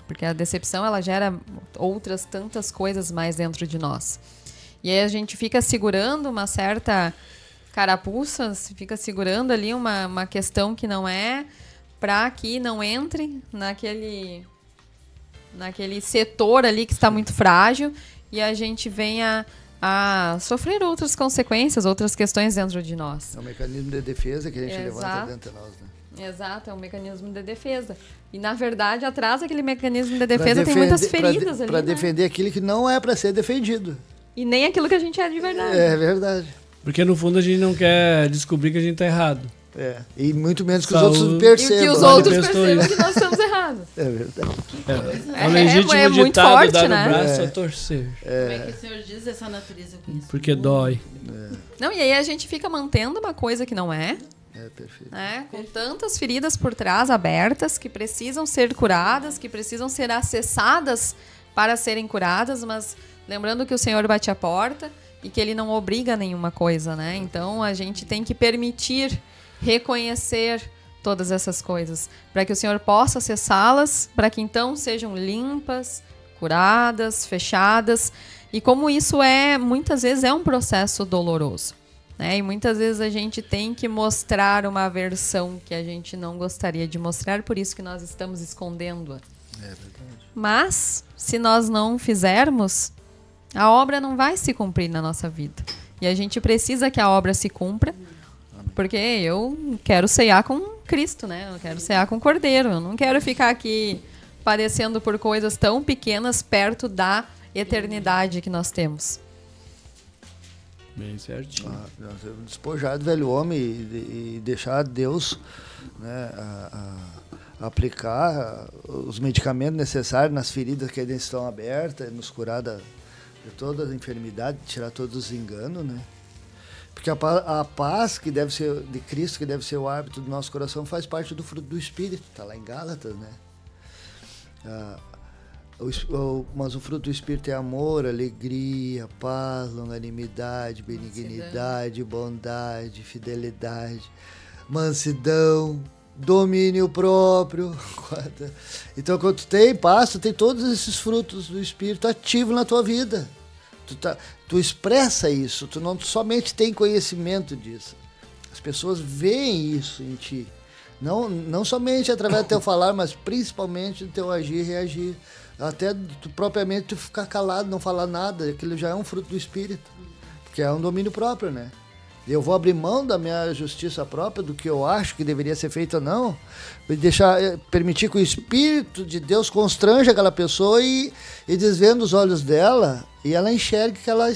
Porque a decepção, ela gera outras tantas coisas mais dentro de nós. E aí a gente fica segurando uma certa carapuça, fica segurando ali uma questão que não é, para que não entre naquele setor ali que está muito frágil e a gente venha a sofrer outras consequências, outras questões dentro de nós. É um mecanismo de defesa que a gente Exato. levanta dentro de nós, né? Exato, é um mecanismo de defesa. E, na verdade, atrás daquele mecanismo de defesa tem muitas feridas ali, para né? defender aquilo que não é para ser defendido. E nem aquilo que a gente é de verdade. É verdade. Porque no fundo a gente não quer descobrir que a gente tá errado. E muito menos que os Saúde. outros E percebam. que os né? outros Manifestou percebam isso. que nós estamos errados. É verdade. É o legítimo é muito ditado, forte, dar né? o braço a torcer. Como é que o senhor diz essa natureza com isso? Porque dói. Não, e aí a gente fica mantendo uma coisa que não é, É perfeito. né? Com tantas feridas por trás abertas que precisam ser curadas, que precisam ser acessadas para serem curadas, mas lembrando que o Senhor bate a porta e que Ele não obriga nenhuma coisa, né? Então a gente tem que permitir, reconhecer todas essas coisas, para que o Senhor possa acessá-las, para que então sejam limpas, curadas, fechadas. E como isso muitas vezes é um processo doloroso, né? E muitas vezes a gente tem que mostrar uma versão que a gente não gostaria de mostrar, por isso que nós estamos escondendo-a. É verdade. Mas, se nós não fizermos, a obra não vai se cumprir na nossa vida. E a gente precisa que a obra se cumpra, porque eu quero ceiar com Cristo, né? Eu quero ceiar com o Cordeiro. Eu não quero ficar aqui padecendo por coisas tão pequenas perto da eternidade que nós temos. Bem certinho. Nós temos despojar do velho homem e deixar Deus, né, aplicar os medicamentos necessários nas feridas que ainda estão abertas, nos curar de todas as enfermidades, tirar todos os enganos, né? Porque a paz que deve ser de Cristo, que deve ser o hábito do nosso coração, faz parte do fruto do Espírito. Está lá em Gálatas, né? Mas o fruto do Espírito é amor, alegria, paz, longanimidade, benignidade, bondade, fidelidade, mansidão, domínio próprio. Então, quando tu tem paz, tu tem todos esses frutos do Espírito ativos na tua vida. Tu expressa isso, tu não somente tem conhecimento disso. As pessoas veem isso em ti. Não somente através do teu falar, mas principalmente do teu agir e reagir. Até propriamente tu ficar calado, não falar nada, aquilo já é um fruto do Espírito. Porque é um domínio próprio, né? Eu vou abrir mão da minha justiça própria, do que eu acho que deveria ser feito ou não, e permitir que o Espírito de Deus constranja aquela pessoa e desvenda os olhos dela, e ela enxergue que ela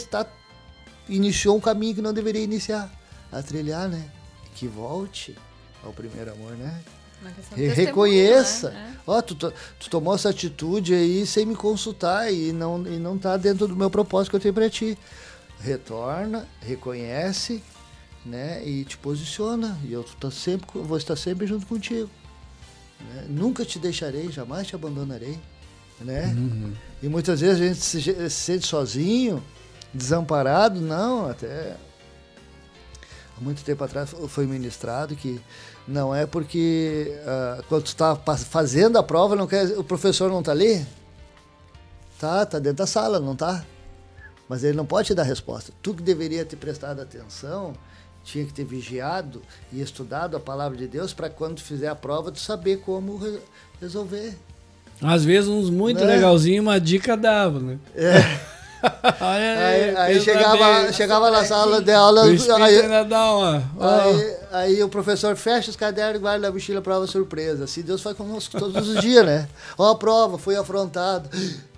iniciou um caminho que não deveria iniciar, a trilhar, né? Que volte ao primeiro amor, né? Reconheça. Né? Ó, tu tomou essa atitude aí sem me consultar e não tá dentro do meu propósito que eu tenho para ti. Retorna, reconhece, né? E te posiciona. E eu vou estar sempre junto contigo. Né? Nunca te deixarei, jamais te abandonarei. Né? Uhum. E muitas vezes a gente se sente sozinho, desamparado. Não, até há muito tempo atrás foi ministrado que não é porque quando tu está fazendo a prova, o professor não está ali? Tá dentro da sala, não tá? Mas ele não pode te dar resposta. Tu que deveria ter prestado atenção, tinha que ter vigiado e estudado a palavra de Deus para quando tu fizer a prova, tu saber como resolver. Às vezes uns muito legalzinhos, uma dica dava, né? É. aí chegava na sala de aula, aí o professor fecha os cadernos e guarda na mochila, prova surpresa. Assim Deus faz conosco todos os dias, né? Ó, a prova, fui afrontado,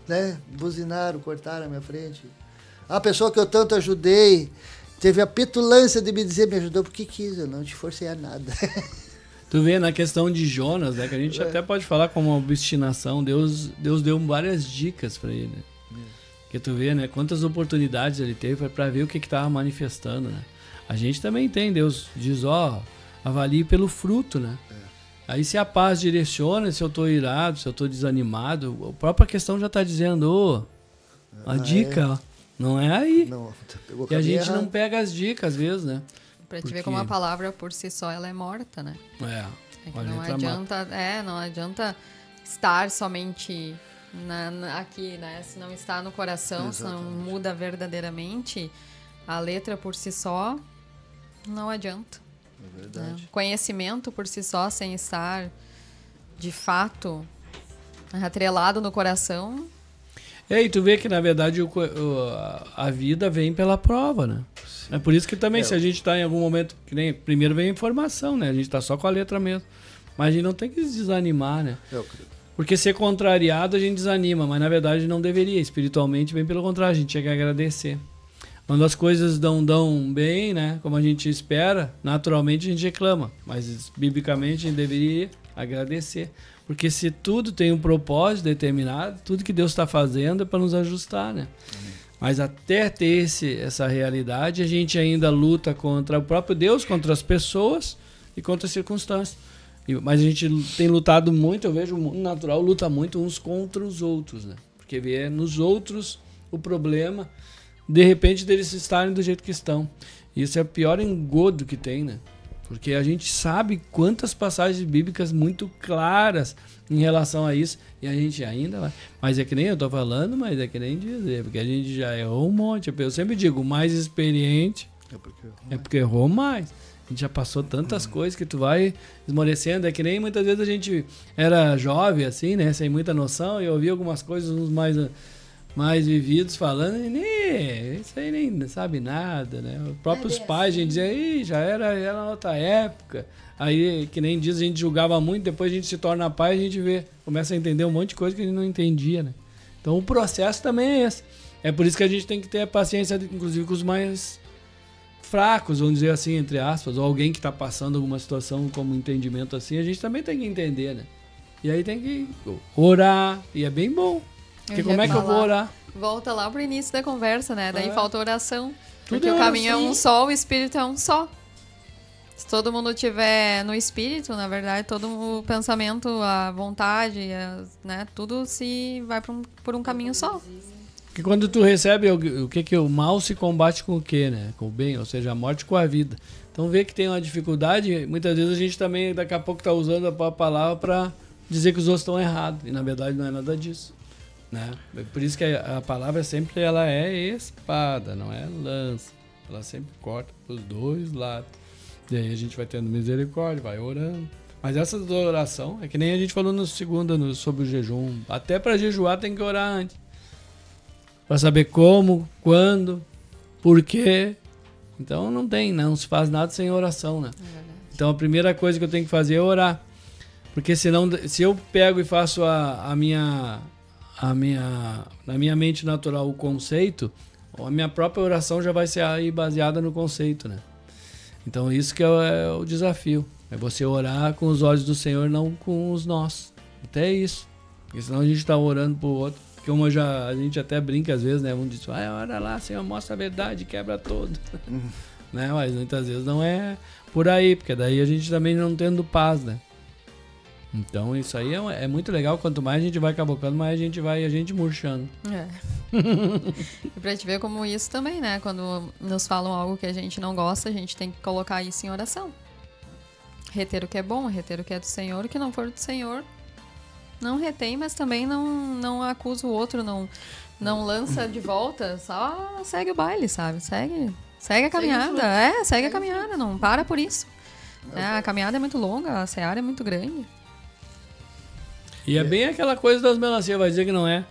né? Buzinaram, cortaram a minha frente. A pessoa que eu tanto ajudei teve a petulância de me dizer, me ajudou porque quis, eu não te forcei a nada. Tu vê na questão de Jonas, né? Que a gente até pode falar como uma obstinação. Deus deu várias dicas para ele, né? Porque tu vê, né? Quantas oportunidades ele teve para ver o que estava manifestando, né? A gente também tem, Deus diz, avalie pelo fruto, né? Aí se a paz direciona, se eu tô irado, se eu tô desanimado, a própria questão já tá dizendo, a dica, não é aí. Não, e a gente não pega as dicas às vezes, né? Pra te ver como a palavra por si só ela é morta, né? É que não adianta estar somente aqui, né? Se não está no coração, se não muda verdadeiramente, a letra por si só não adianta. É verdade. Né? Conhecimento por si só, sem estar de fato atrelado no coração. E tu vê que na verdade a vida vem pela prova, né? Sim. É por isso que também se a gente está em algum momento, que nem primeiro vem a informação, né? A gente está só com a letra mesmo. Mas a gente não tem que desanimar, né? Porque ser contrariado a gente desanima, mas na verdade não deveria. Espiritualmente, bem pelo contrário, a gente tinha que agradecer. Quando as coisas dão bem, né, como a gente espera, naturalmente a gente reclama. Mas biblicamente a gente deveria agradecer. Porque se tudo tem um propósito determinado, tudo que Deus está fazendo é para nos ajustar, né? Amém. Mas até ter essa realidade, a gente ainda luta contra o próprio Deus, contra as pessoas e contra as circunstâncias. Mas a gente tem lutado muito, eu vejo o mundo natural luta muito uns contra os outros, né? Porque vê nos outros o problema, de repente deles estarem do jeito que estão. Isso é o pior engodo que tem, né? Porque a gente sabe quantas passagens bíblicas muito claras em relação a isso, e a gente ainda vai. Mas é que nem eu tô falando, mas é que nem dizer, porque a gente já errou um monte. Eu sempre digo, o mais experiente é porque errou mais. A gente já passou tantas coisas que tu vai esmorecendo. É que nem muitas vezes a gente era jovem, assim, né? Sem muita noção, e eu ouvia algumas coisas, uns mais vividos falando, e isso aí nem sabe nada, né? Os próprios pais, a gente dizia, já era outra época. Aí, que nem diz, a gente julgava muito, depois a gente se torna pai, a gente começa a entender um monte de coisa que a gente não entendia, né? Então o processo também é esse. É por isso que a gente tem que ter paciência, inclusive, com os mais fracos, vamos dizer assim, entre aspas, ou alguém que está passando alguma situação como entendimento assim, a gente também tem que entender, né? E aí tem que orar, e é bem bom. Porque como é que eu vou orar? Volta lá pro início da conversa, né? Daí falta oração. Tudo porque o caminho é um só, o Espírito é um só. Se todo mundo tiver no espírito, na verdade, todo o pensamento, a vontade, né, tudo se vai por um caminho só. Porque quando tu recebe o que o mal se combate com o quê, né? Com o bem, ou seja, a morte com a vida. Então vê que tem uma dificuldade, muitas vezes a gente também daqui a pouco está usando a palavra para dizer que os outros estão errados. E na verdade não é nada disso. Né? Por isso que a palavra sempre ela é espada, não é lança. Ela sempre corta os dois lados. E aí a gente vai tendo misericórdia, vai orando. Mas essa oração é que nem a gente falou no segundo sobre o jejum. Até para jejuar tem que orar antes. Para saber como, quando, por quê. Então não se faz nada sem oração, né? Então a primeira coisa que eu tenho que fazer é orar. Porque senão, se eu pego e faço na minha mente natural o conceito, a minha própria oração já vai ser aí baseada no conceito, né? Então isso que é o desafio. É você orar com os olhos do Senhor, não com os nossos. Até isso. Porque senão a gente está orando pro outro. Como a gente até brinca às vezes, né? Um diz, ora lá, Senhor, mostra a verdade, quebra tudo. Né? Mas muitas vezes não é por aí, porque daí a gente também não tendo paz, né? Então isso aí é muito legal. Quanto mais a gente vai cabocando, mais a gente murchando. E pra te ver como isso também, né? Quando nos falam algo que a gente não gosta, a gente tem que colocar isso em oração. Reter o que é bom, reter o que é do Senhor, o que não for do Senhor, não retém, mas também não acusa o outro, não lança de volta, só segue o baile, sabe? Segue a caminhada. Segue a caminhada, não para por isso. A caminhada é muito longa, a seara é muito grande. E é bem aquela coisa das melancias, vai dizer que não é.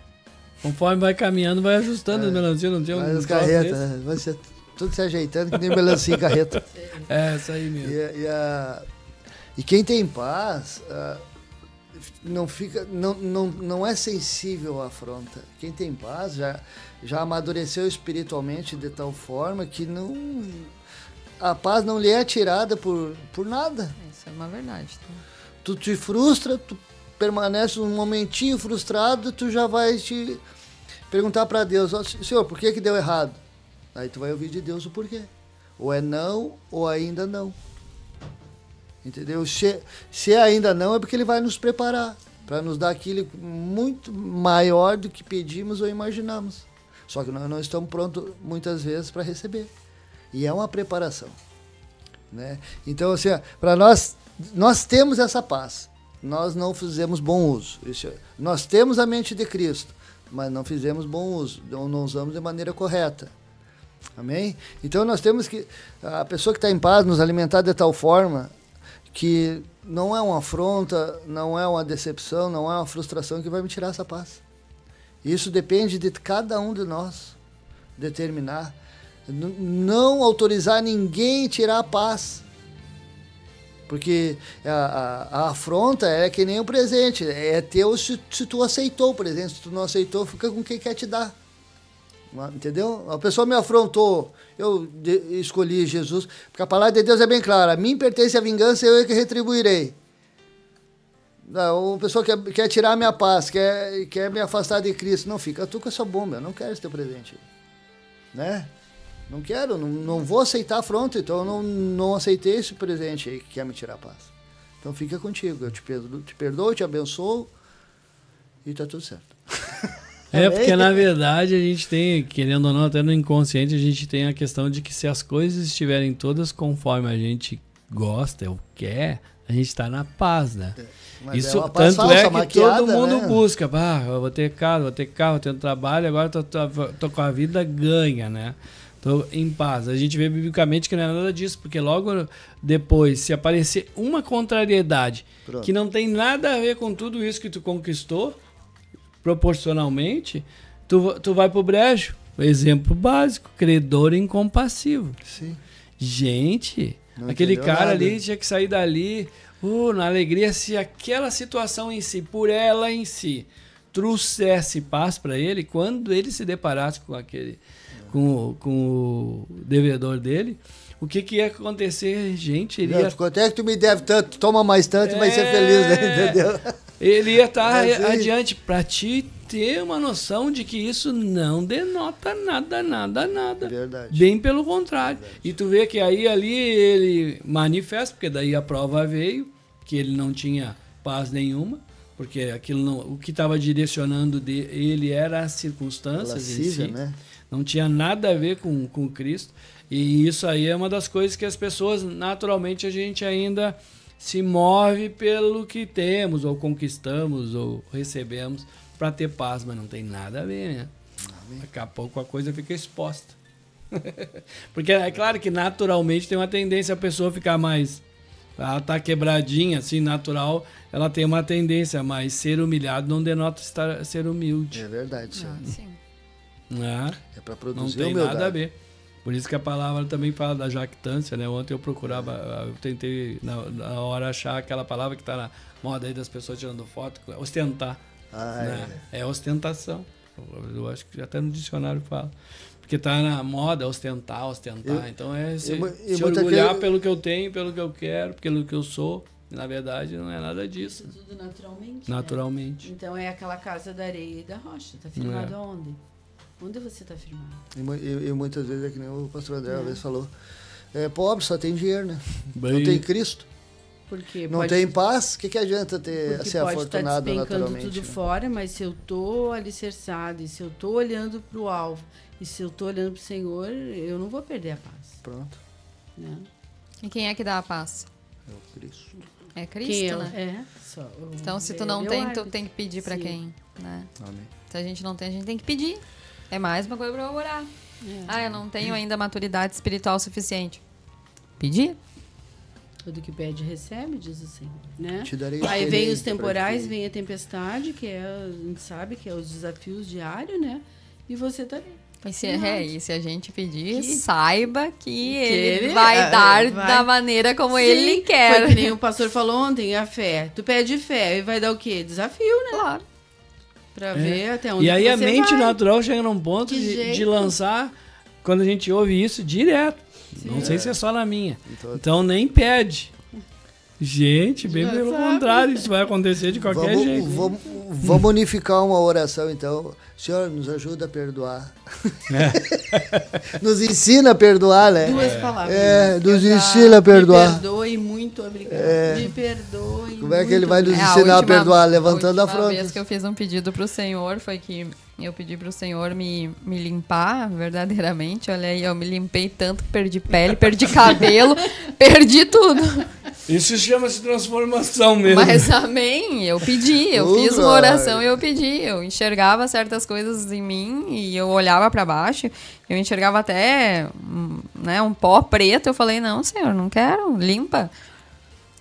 Conforme vai caminhando, vai ajustando as melancias, não tem um... As carretas, vai ser tudo se ajeitando que nem melancia e carreta. Isso aí mesmo. E quem tem paz não é sensível à afronta. Quem tem paz já amadureceu espiritualmente de tal forma que a paz não lhe é tirada por nada. Isso é uma verdade. Tá? Tu te frustra, tu permanece um momentinho frustrado, tu já vai te perguntar para Deus, Senhor, por que deu errado? Aí tu vai ouvir de Deus o porquê. Ou é não, ou ainda não. Entendeu? Se ainda não, é porque ele vai nos preparar para nos dar aquilo muito maior do que pedimos ou imaginamos. Só que nós não estamos prontos muitas vezes para receber. E é uma preparação. Né? Então, assim, para nós temos essa paz. Nós não fizemos bom uso. Nós temos a mente de Cristo, mas não fizemos bom uso. Não usamos de maneira correta. Amém? Então nós temos que... A pessoa que está em paz nos alimentar de tal forma que não é uma afronta, não é uma decepção, não é uma frustração que vai me tirar essa paz. Isso depende de cada um de nós determinar. Não autorizar ninguém a tirar a paz. Porque a afronta é que nem o presente. É teu se tu aceitou o presente. Se tu não aceitou, fica com quem quer te dar. Entendeu? A pessoa me afrontou. Eu escolhi Jesus. Porque a palavra de Deus é bem clara. A mim pertence a vingança e eu é que retribuirei. Não, a pessoa quer tirar a minha paz, quer me afastar de Cristo. Não, fica tu com essa bomba. Eu não quero esse teu presente. Né? Não quero, não vou aceitar a afronta, então eu não aceitei esse presente aí que quer me tirar a paz. Então fica contigo, eu te perdoo, te abençoo e tá tudo certo. Porque na verdade a gente tem, querendo ou não, até no inconsciente, a gente tem a questão de que se as coisas estiverem todas conforme a gente gosta ou quer, a gente tá na paz, né? Mas isso é tanto falsa, que maquiada, todo mundo né? busca. Eu vou ter casa, vou ter carro, vou ter um trabalho, agora tô com a vida ganha, né? Tô em paz. A gente vê biblicamente que não é nada disso, porque logo depois, se aparecer uma contrariedade que não tem nada a ver com tudo isso que tu conquistou, proporcionalmente, tu vai pro brejo. Exemplo básico, credor incompassivo. Sim. Gente, Não aquele cara nada. ali tinha que sair dali na alegria, se aquela situação em si, por ela em si, trouxesse paz para ele, quando ele se deparasse com aquele... Com o devedor dele, o que ia acontecer, gente? Ele ia... Quanto é que tu me deve tanto, toma mais tanto e vai ser feliz, né? Entendeu? Ele ia estar Mas, adiante. Para ti, ter uma noção de que isso não denota nada, nada, nada. Verdade. Bem pelo contrário. E tu vê que aí ali ele manifesta, porque daí a prova veio, que ele não tinha paz nenhuma, porque aquilo não, o que estava direcionando ele era as circunstâncias em Lascívia, si. né? Não tinha nada a ver com Cristo. E isso aí é uma das coisas que as pessoas, naturalmente, a gente ainda se move pelo que temos, ou conquistamos, ou recebemos para ter paz, mas não tem nada a ver, né? Daqui a pouco a coisa fica exposta. Porque é claro que naturalmente tem uma tendência a pessoa ficar mais... Ela tá quebradinha, assim, natural, ela tem uma tendência, mas ser humilhado não denota ser humilde. É verdade. Ah, sim. Né? É para Não produzir tem humildade. nada a ver. Por isso que a palavra também fala da jactância, né? Ontem eu procurava, eu tentei na hora achar aquela palavra que está na moda aí das pessoas tirando foto, ostentar. Ah, Né? É ostentação. Eu acho que até no dicionário fala. Porque está na moda ostentar. Então é se muita orgulhar que- pelo que eu tenho, pelo que eu quero, pelo que eu sou. E, na verdade, não é nada disso. Tudo naturalmente. Naturalmente. Né? Então é aquela casa da areia e da rocha. Tá firmado aonde? Onde você tá firmado? E muitas vezes é que nem o pastor André uma vez falou. É pobre, só tem dinheiro, né? Não Bem- tem Cristo. Porque Não tem paz, o que adianta ter, Porque ser pode estar afortunado despencando naturalmente? tudo né? fora, mas se eu tô alicerçado, e se eu tô olhando para o alvo, e se eu tô olhando para o Senhor, eu não vou perder a paz. Pronto, Né? E quem é que dá a paz? é o Cristo. É Cristo, Quem né? só o Então, se tu velho não é o tem, tu árbitro. tem que pedir pra Sim. quem, né? Amém. Se a gente não tem, a gente tem que pedir. É mais uma coisa pra eu orar. Ah, eu não tenho ainda maturidade espiritual suficiente. Pedir? Tudo que pede, recebe, diz o Senhor. Né? Te darei Aí vem os experiência temporais, para que- vem a tempestade, que é, a gente sabe que é os desafios diários, né? E você tá ali. E se a gente pedir, saiba que ele ele vai dar vai. da maneira como Sim, ele quer. Foi que nem o pastor falou ontem, a fé. Tu pede fé e vai dar o quê? Desafio, né? Claro. Pra ver até onde E aí você a mente vai. natural chega num ponto Que de jeito. lançar, quando a gente ouve isso, direto. Não sei se é só na minha. Então- Então nem pede. Gente, bem Já pelo sabe. contrário, isso vai acontecer de qualquer jeito. Vamos unificar uma oração, então. Senhor, nos ajuda a perdoar. Nos ensina a perdoar, né? Duas palavras. Nos Exato. ensina a perdoar. Me perdoe, muito obrigado. Me perdoe. Como é que ele vai nos muito ensinar a perdoar? Levantando a última fronte. vez que eu fiz um pedido pro Senhor foi que eu pedi pro Senhor me limpar verdadeiramente. Olha aí, eu me limpei tanto que perdi pele, perdi cabelo, perdi tudo. Isso chama-se transformação mesmo. Mas amém, eu pedi, eu fiz uma oração e eu pedi. Eu enxergava certas coisas em mim e eu olhava pra baixo, eu enxergava até um pó preto. Eu falei, não, Senhor, não quero, limpa.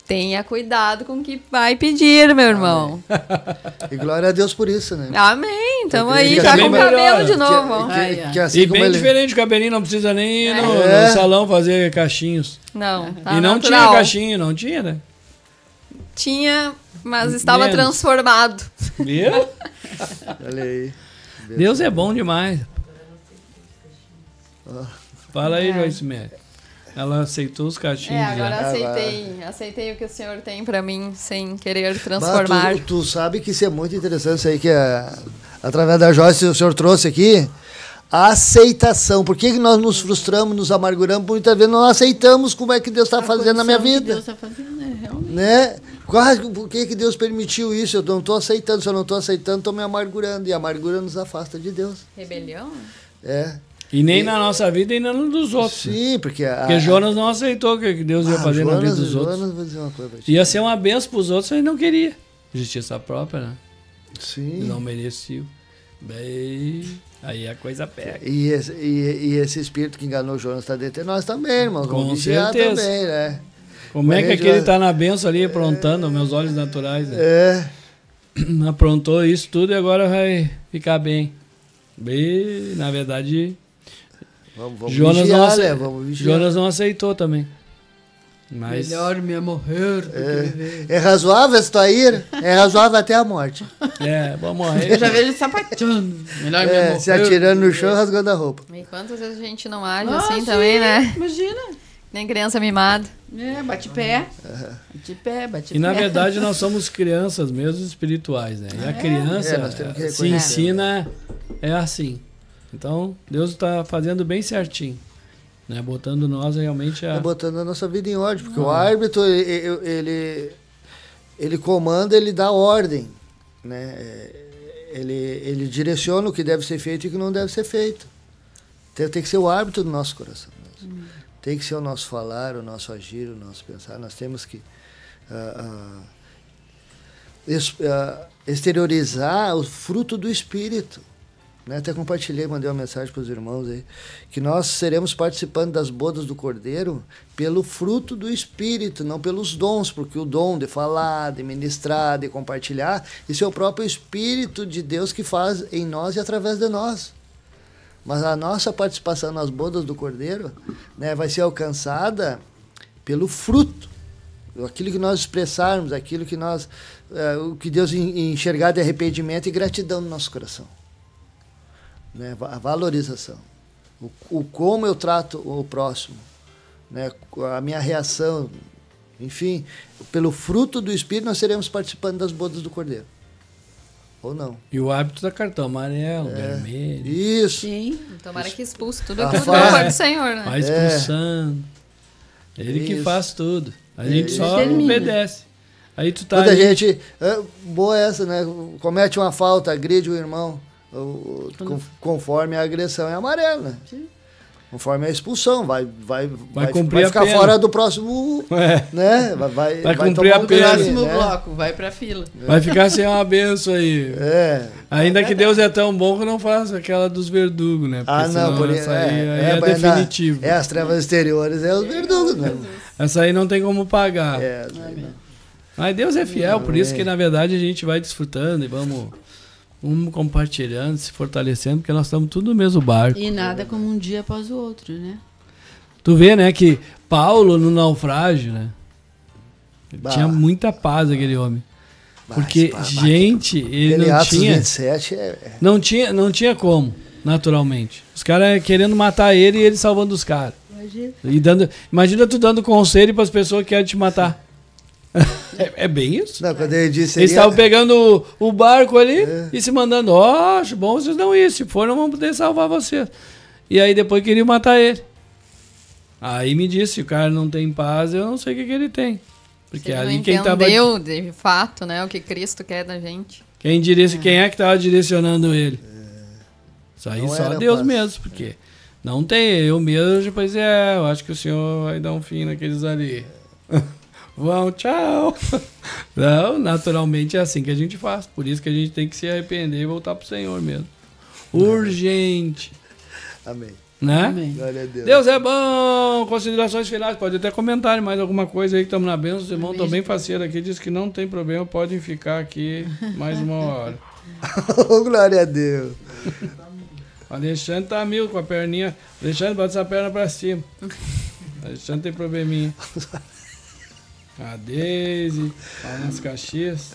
Tenha cuidado com o que vai pedir, meu irmão. E glória a Deus por isso, né? Amém, tamo Porque aí, que já bem com o cabelo melhor. de novo. ó. Que assim E como bem ele... diferente, o cabelinho não precisa nem ir no É. salão fazer cachinhos. Não, tá E não natural. tinha cachinho, não tinha, né? Tinha, mas estava Menos. transformado. Viu? Olha aí. Deus é bom demais. Fala aí, É. Joyce Mary. Ela aceitou os cachinhos. Agora já. aceitei o que o Senhor tem pra mim, sem querer Bah, transformar. tu sabe que isso é muito interessante, isso aí que através da Joyce o senhor trouxe aqui. A aceitação. Por que nós nos frustramos, nos amarguramos? Muitas vezes não aceitamos como é que Deus está fazendo na minha condição que vida. Deus tá fazendo, né? Realmente. Né? Por que Deus permitiu isso? Eu não estou aceitando. Se eu não estou aceitando, estou me amargurando. E a amargura nos afasta de Deus. Rebelião? É. E nem na nossa vida e nem no dos outros. Sim, porque... Porque Jonas não aceitou o que Deus ia fazer na vida dos outros. Jonas, vou dizer uma coisa pra ti. Ia ser uma benção para os outros, ele não queria. Justiça própria, né? Sim. Não merecia. Bem, aí a coisa pega. E esse espírito que enganou Jonas está dentro de nós também, irmão. Com Vamos vigiar certeza. também, né? Como é que Mas aquele já- está na benção ali aprontando, meus olhos naturais, né? É. Aprontou isso tudo e agora vai ficar bem. Bem, na verdade, Vamos Jonas, vigiar, não né? Vamos vigiar. Jonas não aceitou também. Mas Melhor me morrer do que viver. É razoável esse tua ira? É razoável até a morte. vamos Eu morrer. já vejo ele sapateando. Melhor me morrer. Se atirando no chão, rasgando a roupa. E quantas vezes a gente não age Ah, assim sim, também, né? Imagina. Nem criança mimada. Bate pé. Bate pé, bate pé. E na verdade nós somos crianças mesmo espirituais, né? E a criança nós temos que se reconhecer. ensina assim. Então Deus está fazendo bem certinho, né? Botando nós realmente Tá botando a nossa vida em ordem, porque o árbitro, ele comanda, ele dá ordem, né? Ele direciona o que deve ser feito e o que não deve ser feito. Tem que ser o árbitro do nosso coração mesmo. Tem que ser o nosso falar, o nosso agir, o nosso pensar. Nós temos que exteriorizar o fruto do Espírito. Né? Até compartilhei, mandei uma mensagem para os irmãos aí, que nós seremos participantes das bodas do Cordeiro pelo fruto do Espírito, não pelos dons, porque o dom de falar, de ministrar, de compartilhar, isso é o próprio Espírito de Deus que faz em nós e através de nós. Mas a nossa participação nas bodas do Cordeiro, né, vai ser alcançada pelo fruto, aquilo que nós expressarmos, aquilo que nós, o que Deus enxergar de arrependimento e gratidão no nosso coração. Né, a valorização, o como eu trato o próximo, né, a minha reação, enfim, pelo fruto do Espírito nós seremos participantes das bodas do Cordeiro, ou não? E o hábito da cartão amarelo, vermelho, Isso. Sim. Tomara que expulse tudo Ah, aquilo que faz. não foi do Senhor, né? vai expulsando. Ele que Isso. faz tudo. A gente Ele só termina. obedece. Aí tu tá Quando a ali, gente, boa essa, né, comete uma falta, agride o irmão, conforme a agressão é amarelo, né? Conforme a expulsão, vai cumprir a ficar pena. fora do próximo, É. né? Vai cumprir tomar a um pena. crime, Próximo né? bloco, vai pra fila. vai ficar sem uma benção aí. Ainda que Deus é tão bom que não faça aquela dos verdugos, né? Porque Ah, não, senão por essa aí é vai dar- definitivo. as trevas exteriores, os verdugos, né? Essa aí não tem como pagar. Amém. Mas Deus é fiel, por isso que na verdade a gente vai desfrutando e vamos compartilhando, se fortalecendo, porque nós estamos tudo no mesmo barco. E nada como um dia após o outro, né? Tu vê, né, que Paulo no naufrágio, né? Bah. Tinha muita paz aquele homem. Bah, Porque, bah, gente, ele Aquele não Atos tinha, 27 não tinha como, naturalmente. Os caras querendo matar ele e ele salvando os caras. Imagina. Imagina tu dando conselho para as pessoas que querem te matar. É bem isso. Não, quando ele disse... Eles estavam pegando o barco ali É. e se mandando, acho bom vocês não ir, se for não vamos poder salvar vocês. E aí depois queriam matar ele. Aí me disse, se o cara não tem paz, eu não sei o que ele tem. Porque Ele ali não quem tava... entendeu de fato, né, o que Cristo quer da gente. Quem é que estava direcionando ele? Isso aí Não só era Deus paz. mesmo, porque não tem eu mesmo, depois eu acho que o Senhor vai dar um fim naqueles ali. Vão, tchau. Não, naturalmente é assim que a gente faz. Por isso que a gente tem que se arrepender e voltar pro Senhor mesmo. Urgente. Amém. Né? Amém. Glória a Deus. Deus é bom. Considerações finais. Pode até comentar mais alguma coisa aí que estamos na bênção. Os irmãos estão bem faceiros aqui. Diz que não tem problema. Podem ficar aqui mais uma hora. Oh, glória a Deus. O Alexandre tá mil com a perninha. Alexandre, bota essa perna pra cima. Alexandre tem probleminha. A Deise, lá nas Caxias.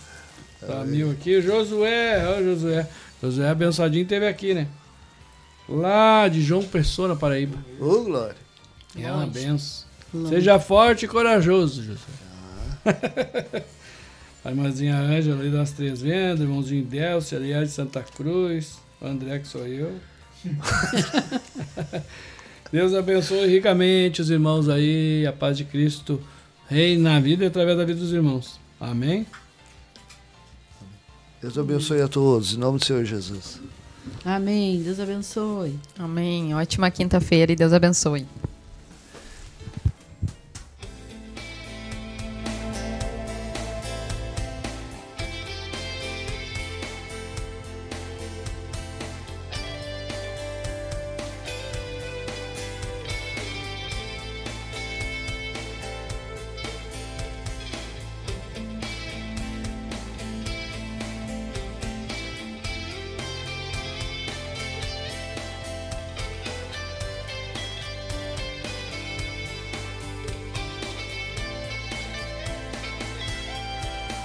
Tá mil aqui. O Josué, ó, Josué. Josué abençoadinho teve aqui, né? Lá de João Pessoa, na Paraíba. Oh, glória. É uma benção. Seja forte e corajoso, Josué. A irmãzinha Ângela ali das Três Vendas, irmãozinho Delcio, aliás de Santa Cruz, o André que sou eu. Deus abençoe ricamente os irmãos aí, a paz de Cristo reina na vida e através da vida dos irmãos. Amém? Deus abençoe a todos, em nome do Senhor Jesus. Amém. Deus abençoe. Amém. Ótima quinta-feira e Deus abençoe.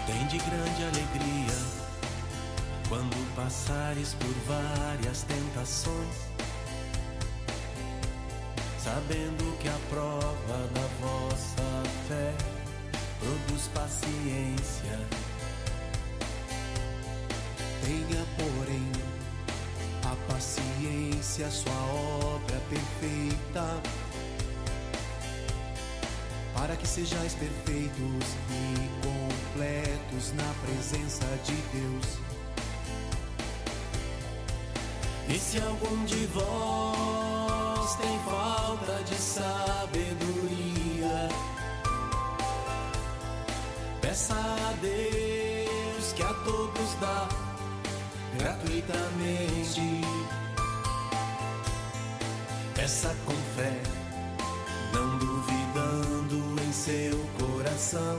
Tem de grande alegria quando passares por várias tentações, sabendo que a prova da vossa fé produz paciência. Tenha, porém, a paciência, sua obra perfeita, para que sejais perfeitos e completos na presença de Deus. E se algum de vós tem falta de sabedoria, peça a Deus que a todos dá gratuitamente. Peça com fé, não duvidando em seu coração,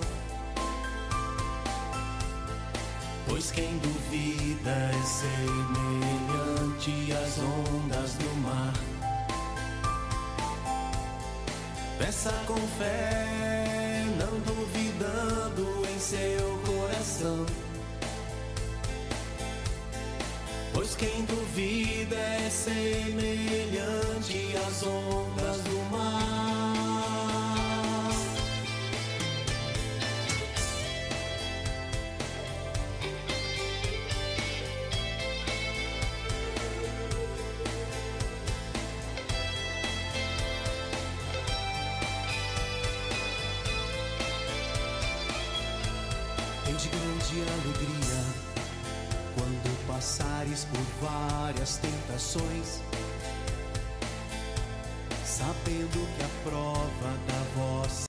pois quem duvida é semelhante às ondas do mar. Peça com fé, não duvidando em seu coração, pois quem duvida é semelhante às ondas do mar. Tende grande alegria quando passares por várias tentações, sabendo que a prova da vossa